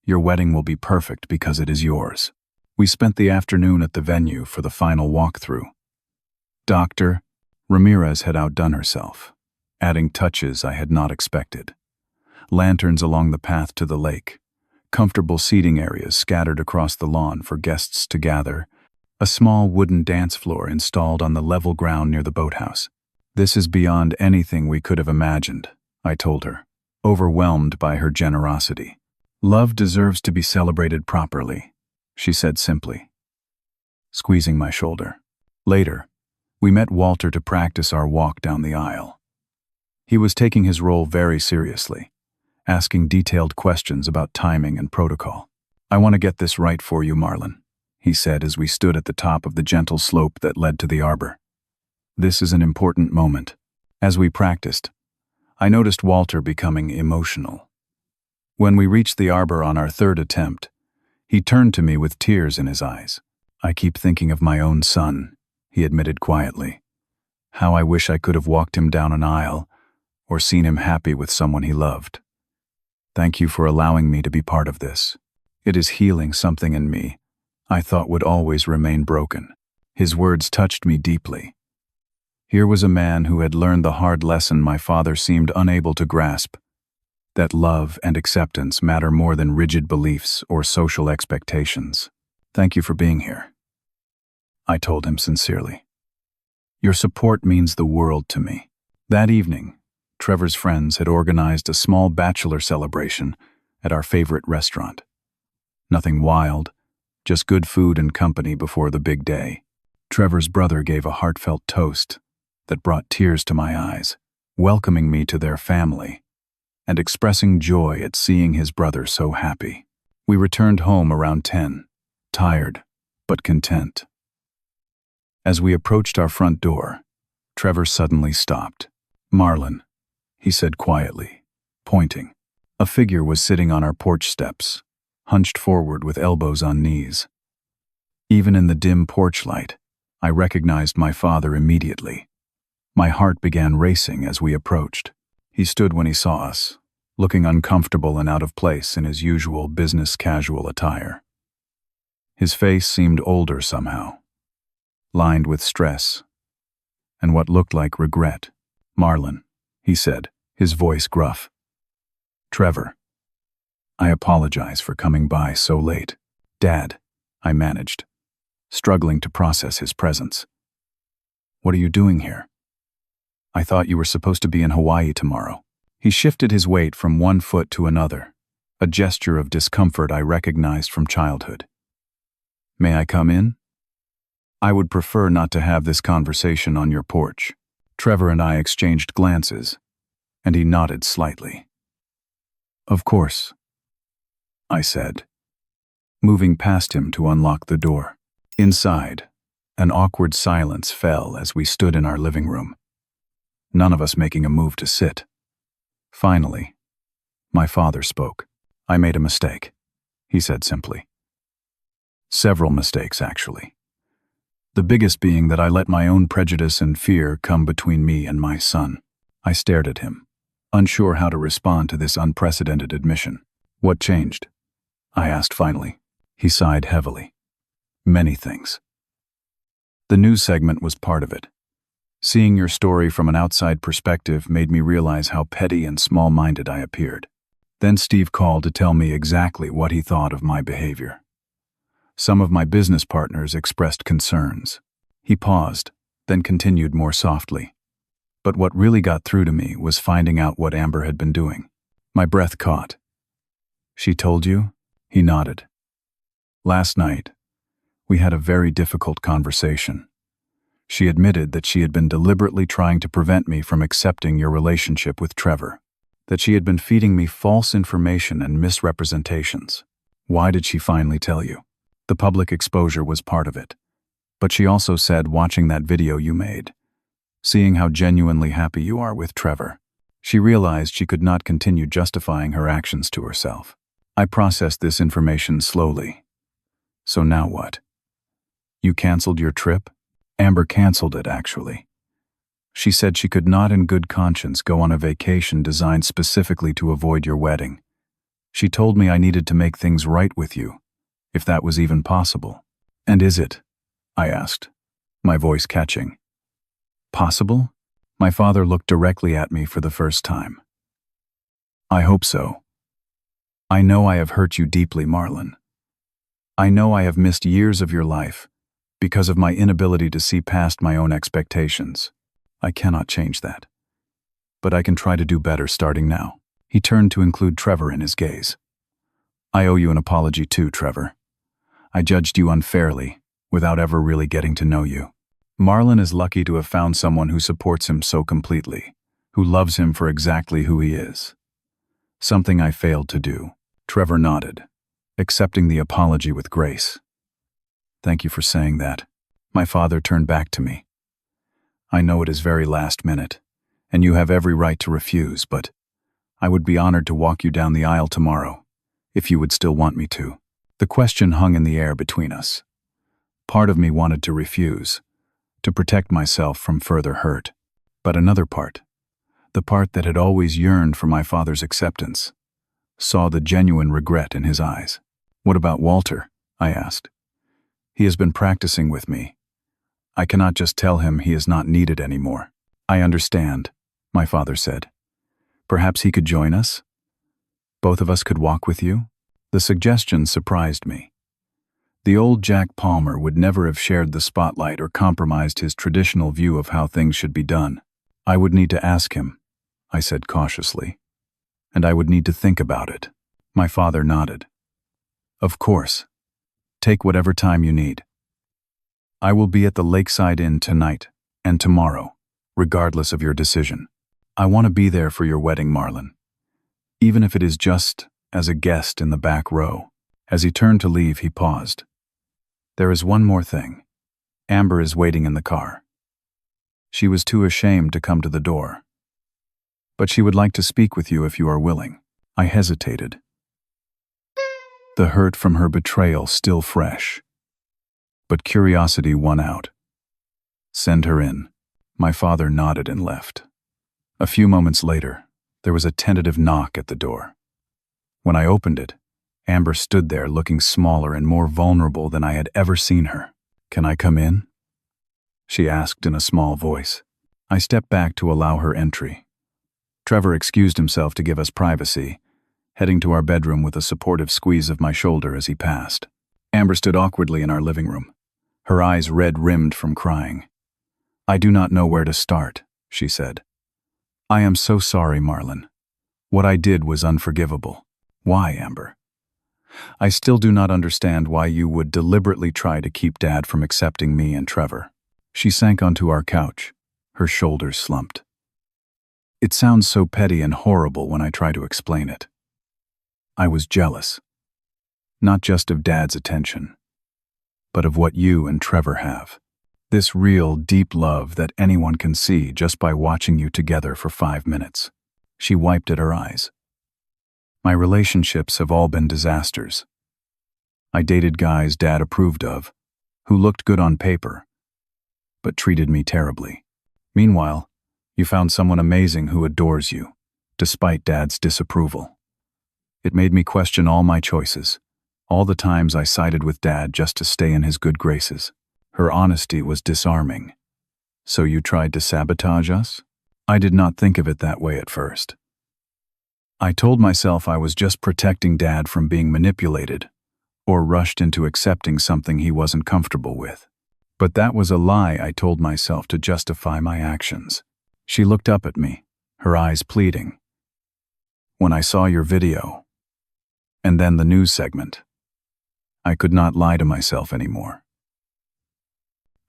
your wedding will be perfect because it is yours." We spent the afternoon at the venue for the final walkthrough. Dr. Ramirez had outdone herself, adding touches I had not expected. Lanterns along the path to the lake, comfortable seating areas scattered across the lawn for guests to gather, a small wooden dance floor installed on the level ground near the boathouse. "This is beyond anything we could have imagined," I told her, overwhelmed by her generosity. "Love deserves to be celebrated properly," she said simply, squeezing my shoulder. Later, we met Walter to practice our walk down the aisle. He was taking his role very seriously, asking detailed questions about timing and protocol. "I want to get this right for you, Marlon," he said as we stood at the top of the gentle slope that led to the arbor. "This is an important moment." As we practiced, I noticed Walter becoming emotional. When we reached the arbor on our third attempt, he turned to me with tears in his eyes. "I keep thinking of my own son," he admitted quietly. "How I wish I could have walked him down an aisle or seen him happy with someone he loved. Thank you for allowing me to be part of this. It is healing something in me I thought would always remain broken." His words touched me deeply. Here was a man who had learned the hard lesson my father seemed unable to grasp, that love and acceptance matter more than rigid beliefs or social expectations. "Thank you for being here," I told him sincerely. "Your support means the world to me." That evening, Trevor's friends had organized a small bachelor celebration at our favorite restaurant. Nothing wild, just good food and company before the big day. Trevor's brother gave a heartfelt toast that brought tears to my eyes, welcoming me to their family and expressing joy at seeing his brother so happy. We returned home around 10, tired but content. As we approached our front door, Trevor suddenly stopped. "Marlon," he said quietly, pointing. A figure was sitting on our porch steps, hunched forward with elbows on knees. Even in the dim porch light, I recognized my father immediately. My heart began racing as we approached. He stood when he saw us, looking uncomfortable and out of place in his usual business casual attire. His face seemed older somehow, lined with stress and what looked like regret. "Marlon," he said, his voice gruff. "Trevor. I apologize for coming by so late." "Dad," I managed, struggling to process his presence. "What are you doing here? I thought you were supposed to be in Hawaii tomorrow." He shifted his weight from one foot to another, a gesture of discomfort I recognized from childhood. "May I come in? I would prefer not to have this conversation on your porch." Trevor and I exchanged glances, and he nodded slightly. "Of course," I said, moving past him to unlock the door. Inside, an awkward silence fell as we stood in our living room, none of us making a move to sit. Finally, my father spoke. "I made a mistake," he said simply. "Several mistakes, actually. The biggest being that I let my own prejudice and fear come between me and my son." I stared at him, unsure how to respond to this unprecedented admission. "What changed?" I asked finally. He sighed heavily. "Many things. The news segment was part of it. Seeing your story from an outside perspective made me realize how petty and small-minded I appeared. Then Steve called to tell me exactly what he thought of my behavior. Some of my business partners expressed concerns." He paused, then continued more softly. "But what really got through to me was finding out what Amber had been doing." My breath caught. "She told you?" He nodded. "Last night, we had a very difficult conversation. She admitted that she had been deliberately trying to prevent me from accepting your relationship with Trevor, that she had been feeding me false information and misrepresentations." "Why did she finally tell you?" "The public exposure was part of it. But she also said watching that video you made, seeing how genuinely happy you are with Trevor, she realized she could not continue justifying her actions to herself." I processed this information slowly. "So now what? You canceled your trip?" "Amber canceled it, actually. She said she could not in good conscience go on a vacation designed specifically to avoid your wedding. She told me I needed to make things right with you, if that was even possible." "And is it?" I asked, my voice catching. "Possible?" My father looked directly at me for the first time. "I hope so. I know I have hurt you deeply, Marlon. I know I have missed years of your life because of my inability to see past my own expectations. I cannot change that. But I can try to do better starting now." He turned to include Trevor in his gaze. "I owe you an apology too, Trevor. I judged you unfairly, without ever really getting to know you. Marlon is lucky to have found someone who supports him so completely, who loves him for exactly who he is. Something I failed to do." Trevor nodded, accepting the apology with grace. "Thank you for saying that." My father turned back to me. "I know it is very last minute, and you have every right to refuse, but I would be honored to walk you down the aisle tomorrow, if you would still want me to." The question hung in the air between us. Part of me wanted to refuse, to protect myself from further hurt. But another part, the part that had always yearned for my father's acceptance, saw the genuine regret in his eyes. "What about Walter?" I asked. "He has been practicing with me. I cannot just tell him he is not needed anymore." "I understand," my father said. "Perhaps he could join us? Both of us could walk with you?" The suggestion surprised me. The old Jack Palmer would never have shared the spotlight or compromised his traditional view of how things should be done. "I would need to ask him," I said cautiously. "And I would need to think about it." My father nodded. "Of course. Take whatever time you need. I will be at the Lakeside Inn tonight and tomorrow, regardless of your decision. I want to be there for your wedding, Marlon. Even if it is just as a guest in the back row." As he turned to leave, he paused. "There is one more thing. Amber is waiting in the car. She was too ashamed to come to the door. But she would like to speak with you if you are willing." I hesitated, the hurt from her betrayal still fresh. But curiosity won out. "Send her in." My father nodded and left. A few moments later, there was a tentative knock at the door. When I opened it, Amber stood there looking smaller and more vulnerable than I had ever seen her. "Can I come in?" she asked in a small voice. I stepped back to allow her entry. Trevor excused himself to give us privacy, heading to our bedroom with a supportive squeeze of my shoulder as he passed. Amber stood awkwardly in our living room, her eyes red-rimmed from crying. "I do not know where to start," she said. "I am so sorry, Marlon. What I did was unforgivable." "Why, Amber?" "I still do not understand why you would deliberately try to keep Dad from accepting me and Trevor." She sank onto our couch, her shoulders slumped. "It sounds so petty and horrible when I try to explain it. I was jealous. Not just of Dad's attention, but of what you and Trevor have. This real, deep love that anyone can see just by watching you together for 5 minutes." She wiped at her eyes. "My relationships have all been disasters. I dated guys Dad approved of, who looked good on paper, but treated me terribly. Meanwhile, you found someone amazing who adores you, despite Dad's disapproval. It made me question all my choices, all the times I sided with Dad just to stay in his good graces." Her honesty was disarming. "So you tried to sabotage us?" "I did not think of it that way at first. I told myself I was just protecting Dad from being manipulated, or rushed into accepting something he wasn't comfortable with. But that was a lie I told myself to justify my actions." She looked up at me, her eyes pleading. "When I saw your video, and then the news segment, I could not lie to myself anymore.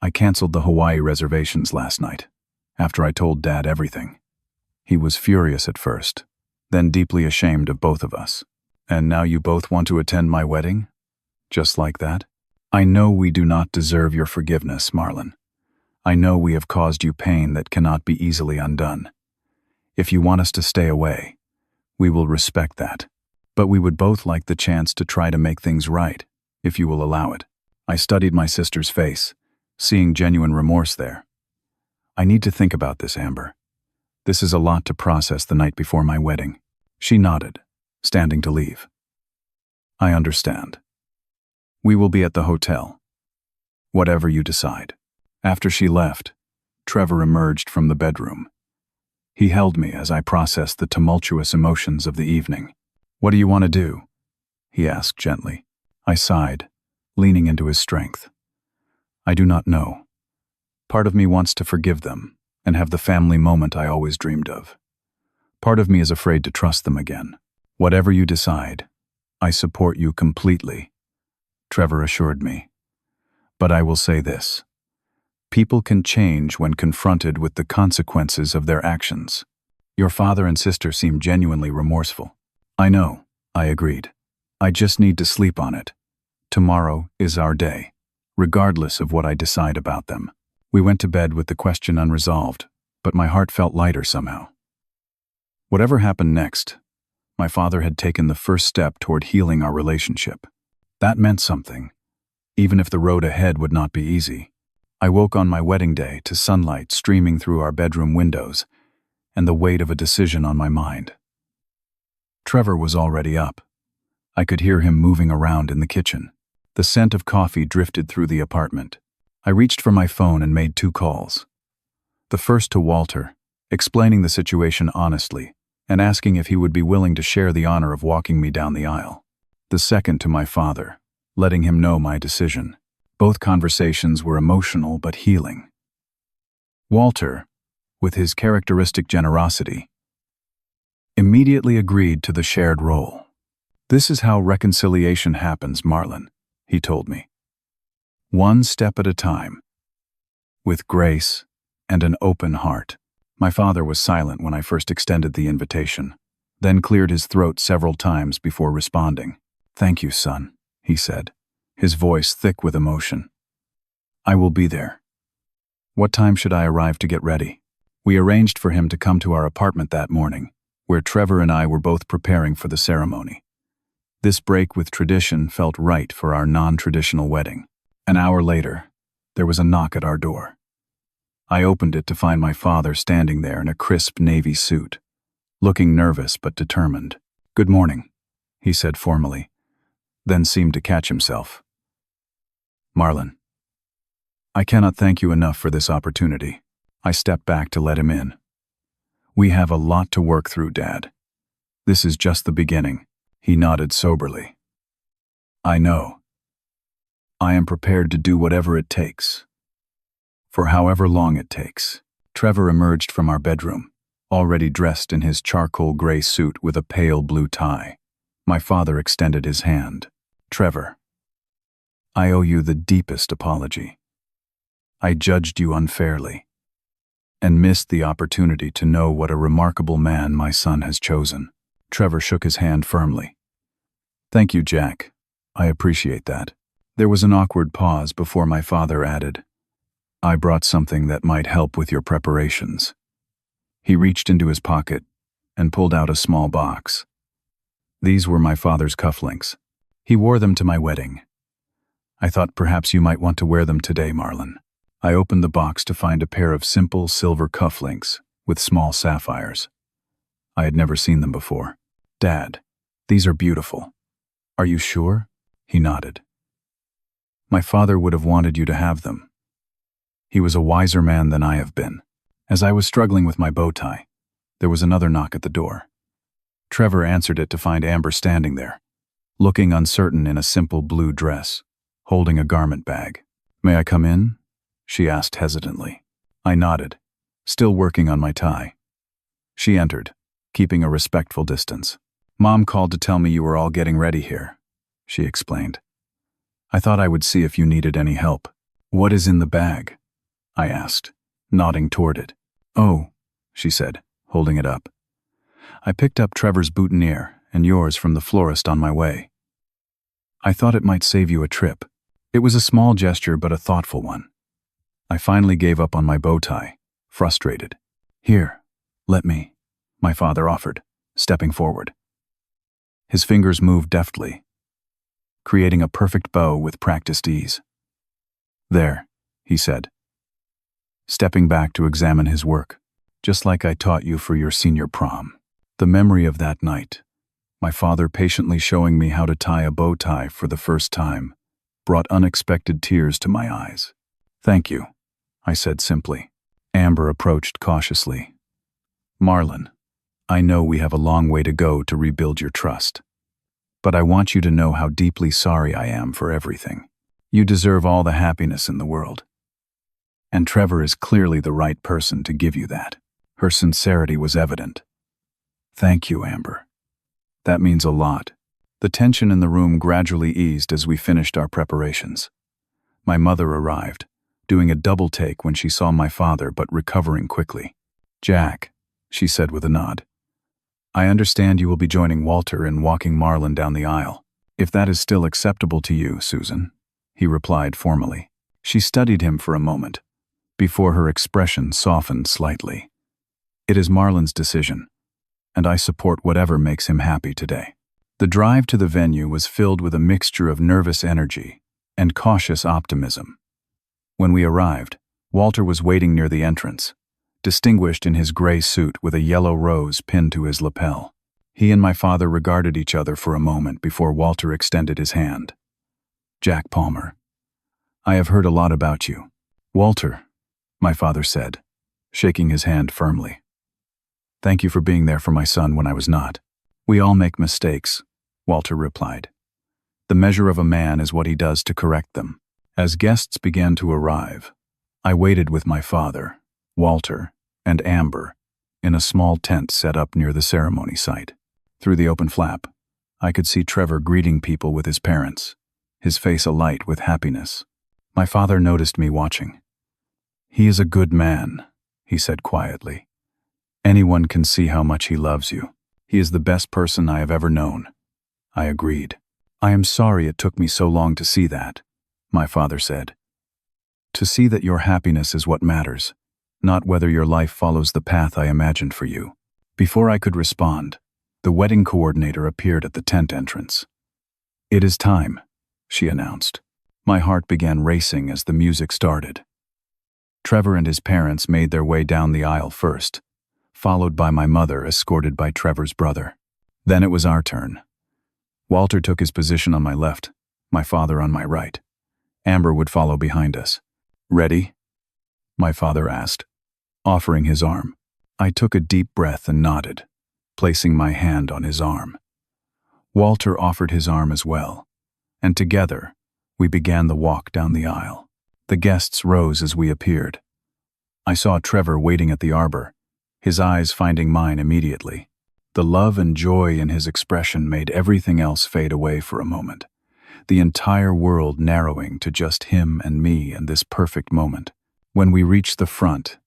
I canceled the Hawaii reservations last night, after I told Dad everything. He was furious at first, then deeply ashamed of both of us. And now you both want to attend my wedding? Just like that? I know we do not deserve your forgiveness, Marlon. I know we have caused you pain that cannot be easily undone. If you want us to stay away, we will respect that. But we would both like the chance to try to make things right, if you will allow it." I studied my sister's face, seeing genuine remorse there. "I need to think about this, Amber. This is a lot to process the night before my wedding." She nodded, standing to leave. "I understand. We will be at the hotel. Whatever you decide." After she left, Trevor emerged from the bedroom. He held me as I processed the tumultuous emotions of the evening. "What do you want to do?" he asked gently. I sighed, leaning into his strength. "I do not know. Part of me wants to forgive them and have the family moment I always dreamed of. Part of me is afraid to trust them again. Whatever you decide, I support you completely," Trevor assured me. "But I will say this. People can change when confronted with the consequences of their actions. Your father and sister seem genuinely remorseful." "I know," I agreed. "I just need to sleep on it. Tomorrow is our day, regardless of what I decide about them." We went to bed with the question unresolved, but my heart felt lighter somehow. Whatever happened next, my father had taken the first step toward healing our relationship. That meant something, even if the road ahead would not be easy. I woke on my wedding day to sunlight streaming through our bedroom windows and the weight of a decision on my mind. Trevor was already up. I could hear him moving around in the kitchen. The scent of coffee drifted through the apartment. I reached for my phone and made 2 calls. The first to Walter, explaining the situation honestly and asking if he would be willing to share the honor of walking me down the aisle. The second to my father, letting him know my decision. Both conversations were emotional but healing. Walter, with his characteristic generosity, immediately agreed to the shared role. "This is how reconciliation happens, Marlon," he told me. "One step at a time, with grace and an open heart." My father was silent when I first extended the invitation, then cleared his throat several times before responding. "Thank you, son," he said, his voice thick with emotion. "I will be there. What time should I arrive to get ready?" We arranged for him to come to our apartment that morning, where Trevor and I were both preparing for the ceremony. This break with tradition felt right for our non-traditional wedding. An hour later, there was a knock at our door. I opened it to find my father standing there in a crisp navy suit, looking nervous but determined. "Good morning," he said formally, then seemed to catch himself. "Marlon, I cannot thank you enough for this opportunity. I stepped back to let him in. "We have a lot to work through, Dad. This is just the beginning." He nodded soberly. "I know. I am prepared to do whatever it takes. For however long it takes." Trevor emerged from our bedroom, already dressed in his charcoal gray suit with a pale blue tie. My father extended his hand. "Trevor, I owe you the deepest apology. I judged you unfairly and missed the opportunity to know what a remarkable man my son has chosen." Trevor shook his hand firmly. "Thank you, Jack. I appreciate that." There was an awkward pause before my father added, "I brought something that might help with your preparations." He reached into his pocket and pulled out a small box. These were my father's cufflinks. He wore them to my wedding. "I thought perhaps you might want to wear them today, Marlon." I opened the box to find a pair of simple silver cufflinks with small sapphires. I had never seen them before. "Dad, these are beautiful. Are you sure?" He nodded. "My father would have wanted you to have them. He was a wiser man than I have been." As I was struggling with my bow tie, there was another knock at the door. Trevor answered it to find Amber standing there, looking uncertain in a simple blue dress, holding a garment bag. "May I come in?" she asked hesitantly. I nodded, still working on my tie. She entered, keeping a respectful distance. "Mom called to tell me you were all getting ready here," she explained. "I thought I would see if you needed any help." "What is in the bag?" I asked, nodding toward it. "Oh," she said, holding it up. "I picked up Trevor's boutonniere and yours from the florist on my way. I thought it might save you a trip." It was a small gesture but a thoughtful one. I finally gave up on my bow tie, frustrated. "Here, let me," my father offered, stepping forward. His fingers moved deftly, creating a perfect bow with practiced ease. "There," he said, stepping back to examine his work. "Just like I taught you for your senior prom." The memory of that night, my father patiently showing me how to tie a bow tie for the first time, brought unexpected tears to my eyes. "Thank you," I said simply. Amber approached cautiously. "Marlon, I know we have a long way to go to rebuild your trust, but I want you to know how deeply sorry I am for everything. You deserve all the happiness in the world. And Trevor is clearly the right person to give you that." Her sincerity was evident. "Thank you, Amber. That means a lot." The tension in the room gradually eased as we finished our preparations. My mother arrived, doing a double take when she saw my father but recovering quickly. "Jack," she said with a nod, "I understand you will be joining Walter in walking Marlon down the aisle." "If that is still acceptable to you, Susan," he replied formally. She studied him for a moment, before her expression softened slightly. "It is Marlon's decision, and I support whatever makes him happy today." The drive to the venue was filled with a mixture of nervous energy and cautious optimism. When we arrived, Walter was waiting near the entrance, distinguished in his gray suit with a yellow rose pinned to his lapel. He and my father regarded each other for a moment before Walter extended his hand. "Jack Palmer, I have heard a lot about you." "Walter," my father said, shaking his hand firmly. "Thank you for being there for my son when I was not." "We all make mistakes," Walter replied. "The measure of a man is what he does to correct them." As guests began to arrive, I waited with my father, Walter, and Amber in a small tent set up near the ceremony site. Through the open flap, I could see Trevor greeting people with his parents, his face alight with happiness. My father noticed me watching. "He is a good man," he said quietly. "Anyone can see how much he loves you. He is the best person I have ever known." I agreed. "I am sorry it took me so long to see that," my father said. "To see that your happiness is what matters, not whether your life follows the path I imagined for you." Before I could respond, the wedding coordinator appeared at the tent entrance. "It is time," she announced. My heart began racing as the music started. Trevor and his parents made their way down the aisle first, followed by my mother escorted by Trevor's brother. Then it was our turn. Walter took his position on my left, my father on my right. Amber would follow behind us. "Ready?" my father asked. offering his arm. I took a deep breath and nodded, placing my hand on his arm. Walter offered his arm as well, and together, we began the walk down the aisle. The guests rose as we appeared. I saw Trevor waiting at the arbor, his eyes finding mine immediately. The love and joy in his expression made everything else fade away for a moment, the entire world narrowing to just him and me and this perfect moment. When we reached the front,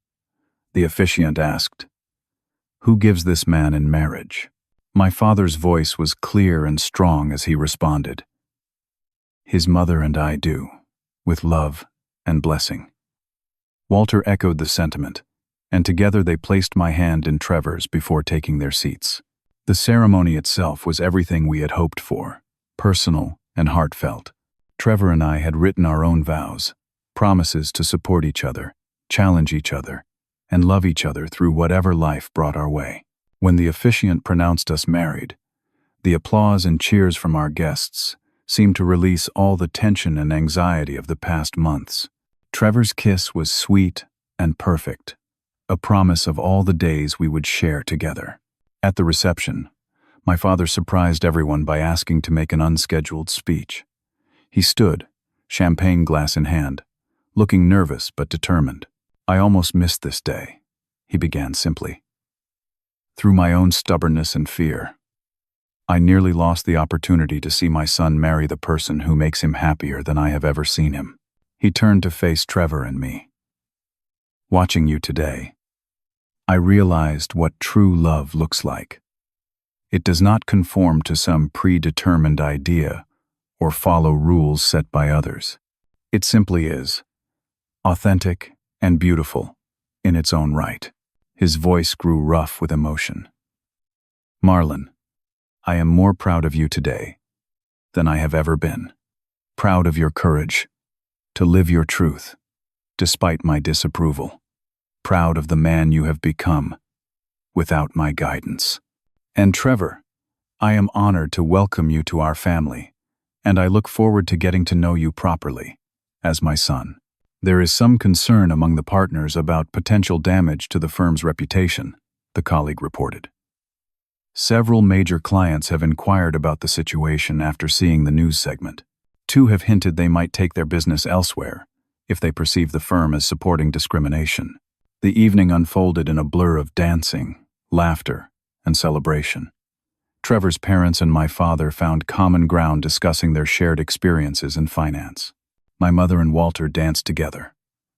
the officiant asked, "Who gives this man in marriage?" My father's voice was clear and strong as he responded, "His mother and I do, with love and blessing." Walter echoed the sentiment, and together they placed my hand in Trevor's before taking their seats. The ceremony itself was everything we had hoped for, personal and heartfelt. Trevor and I had written our own vows, promises to support each other, challenge each other, and love each other through whatever life brought our way. When the officiant pronounced us married, the applause and cheers from our guests seemed to release all the tension and anxiety of the past months. Trevor's kiss was sweet and perfect, a promise of all the days we would share together. At the reception, my father surprised everyone by asking to make an unscheduled speech. He stood, champagne glass in hand, looking nervous but determined. "I almost missed this day," he began simply. "Through my own stubbornness and fear, I nearly lost the opportunity to see my son marry the person who makes him happier than I have ever seen him." He turned to face Trevor and me. "Watching you today, I realized what true love looks like. It does not conform to some predetermined idea or follow rules set by others. It simply is, authentic and beautiful in its own right." His voice grew rough with emotion. "Marlon, I am more proud of you today than I have ever been. Proud of your courage to live your truth, despite my disapproval. Proud of the man you have become without my guidance. And Trevor, I am honored to welcome you to our family, and I look forward to getting to know you properly as my son." "There is some concern among the partners about potential damage to the firm's reputation," the colleague reported. "Several major clients have inquired about the situation after seeing the news segment. 2 have hinted they might take their business elsewhere if they perceive the firm as supporting discrimination." The evening unfolded in a blur of dancing, laughter, and celebration. Trevor's parents and my father found common ground discussing their shared experiences in finance. My mother and Walter danced together,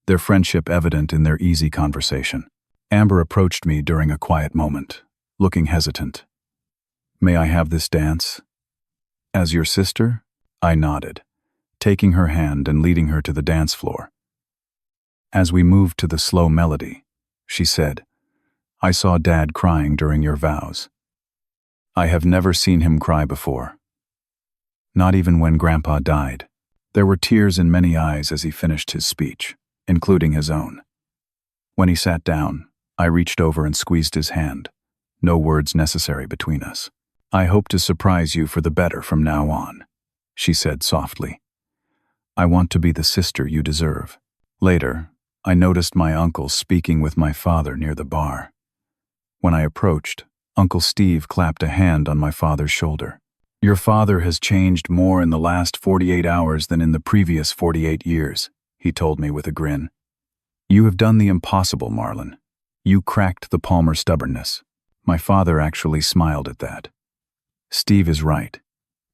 their friendship evident in their easy conversation. Amber approached me during a quiet moment, looking hesitant. "May I have this dance?" "As your sister?" I nodded, taking her hand and leading her to the dance floor. As we moved to the slow melody, she said, "I saw Dad crying during your vows. I have never seen him cry before. Not even when Grandpa died." There were tears in many eyes as he finished his speech, including his own. When he sat down, I reached over and squeezed his hand, no words necessary between us. "I hope to surprise you for the better from now on," she said softly. "I want to be the sister you deserve." Later, I noticed my uncle speaking with my father near the bar. When I approached, Uncle Steve clapped a hand on my father's shoulder. "Your father has changed more in the last 48 hours than in the previous 48 years, he told me with a grin. "You have done the impossible, Marlon. You cracked the Palmer stubbornness." My father actually smiled at that. "Steve is right.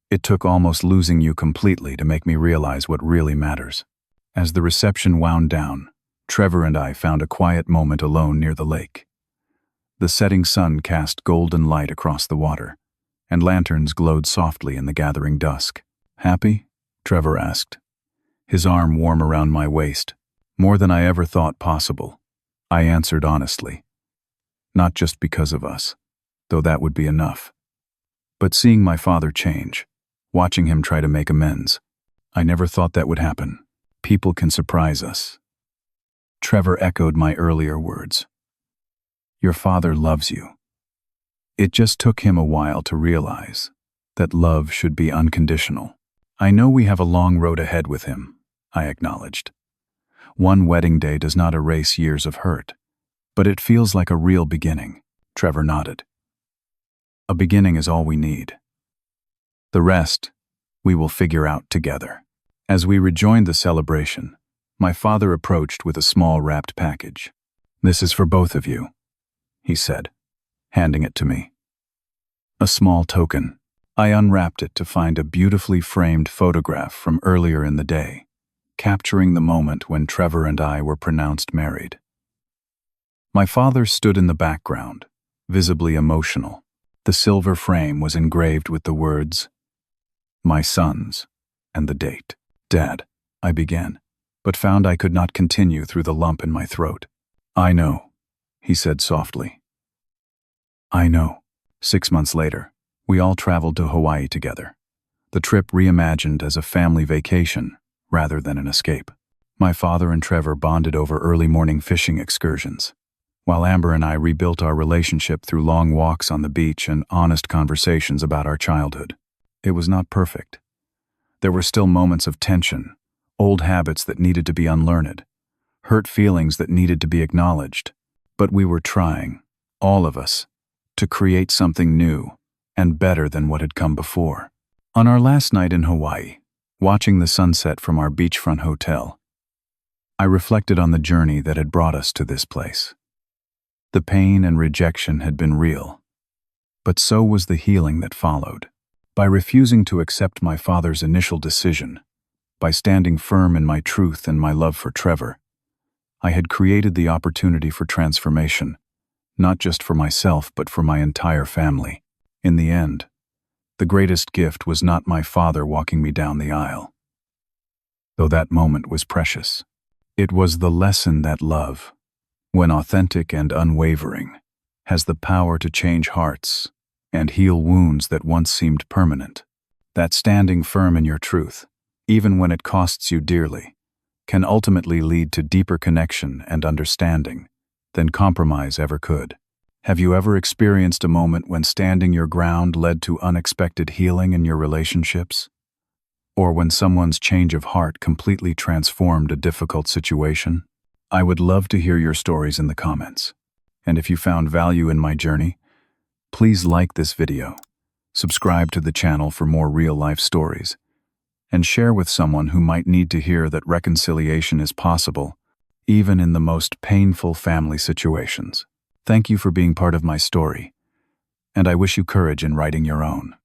It took almost losing you completely to make me realize what really matters." As the reception wound down, Trevor and I found a quiet moment alone near the lake. The setting sun cast golden light across the water, and lanterns glowed softly in the gathering dusk. "Happy?" Trevor asked, his arm warm around my waist. "More than I ever thought possible," I answered honestly. "Not just because of us, though that would be enough. But seeing my father change, watching him try to make amends, I never thought that would happen. People can surprise us." Trevor echoed my earlier words. "Your father loves you." It just took him a while to realize that love should be unconditional. "I know we have a long road ahead with him," I acknowledged. "One wedding day does not erase years of hurt, But it feels like a real beginning, Trevor nodded. A beginning is all we need. The rest, we will figure out together. As we rejoined the celebration, my father approached with a small wrapped package. "This is for both of you," he said, handing it to me. A small token. I unwrapped it to find a beautifully framed photograph from earlier in the day, capturing the moment when Trevor and I were pronounced married. My father stood in the background, visibly emotional. The silver frame was engraved with the words, "My sons," and the date. "Dad," I began, but found I could not continue through the lump in my throat. "I know," he said softly. "I know." 6 months later, we all traveled to Hawaii together. The trip reimagined as a family vacation rather than an escape. My father and Trevor bonded over early morning fishing excursions, while Amber and I rebuilt our relationship through long walks on the beach and honest conversations about our childhood. It was not perfect. There were still moments of tension, old habits that needed to be unlearned, hurt feelings that needed to be acknowledged. But we were trying, all of us, to create something new and better than what had come before. On our last night in Hawaii, watching the sunset from our beachfront hotel, I reflected on the journey that had brought us to this place. The pain and rejection had been real, but so was the healing that followed. By refusing to accept my father's initial decision, by standing firm in my truth and my love for Trevor, I had created the opportunity for transformation, not just for myself but for my entire family. In the end, the greatest gift was not my father walking me down the aisle, though that moment was precious. It was the lesson that love, when authentic and unwavering, has the power to change hearts and heal wounds that once seemed permanent. That standing firm in your truth, even when it costs you dearly, can ultimately lead to deeper connection and understanding than compromise ever could. Have you ever experienced a moment when standing your ground led to unexpected healing in your relationships? Or when someone's change of heart completely transformed a difficult situation? I would love to hear your stories in the comments. And if you found value in my journey, please like this video, subscribe to the channel for more real-life stories, and share with someone who might need to hear that reconciliation is possible, even in the most painful family situations. Thank you for being part of my story, and I wish you courage in writing your own.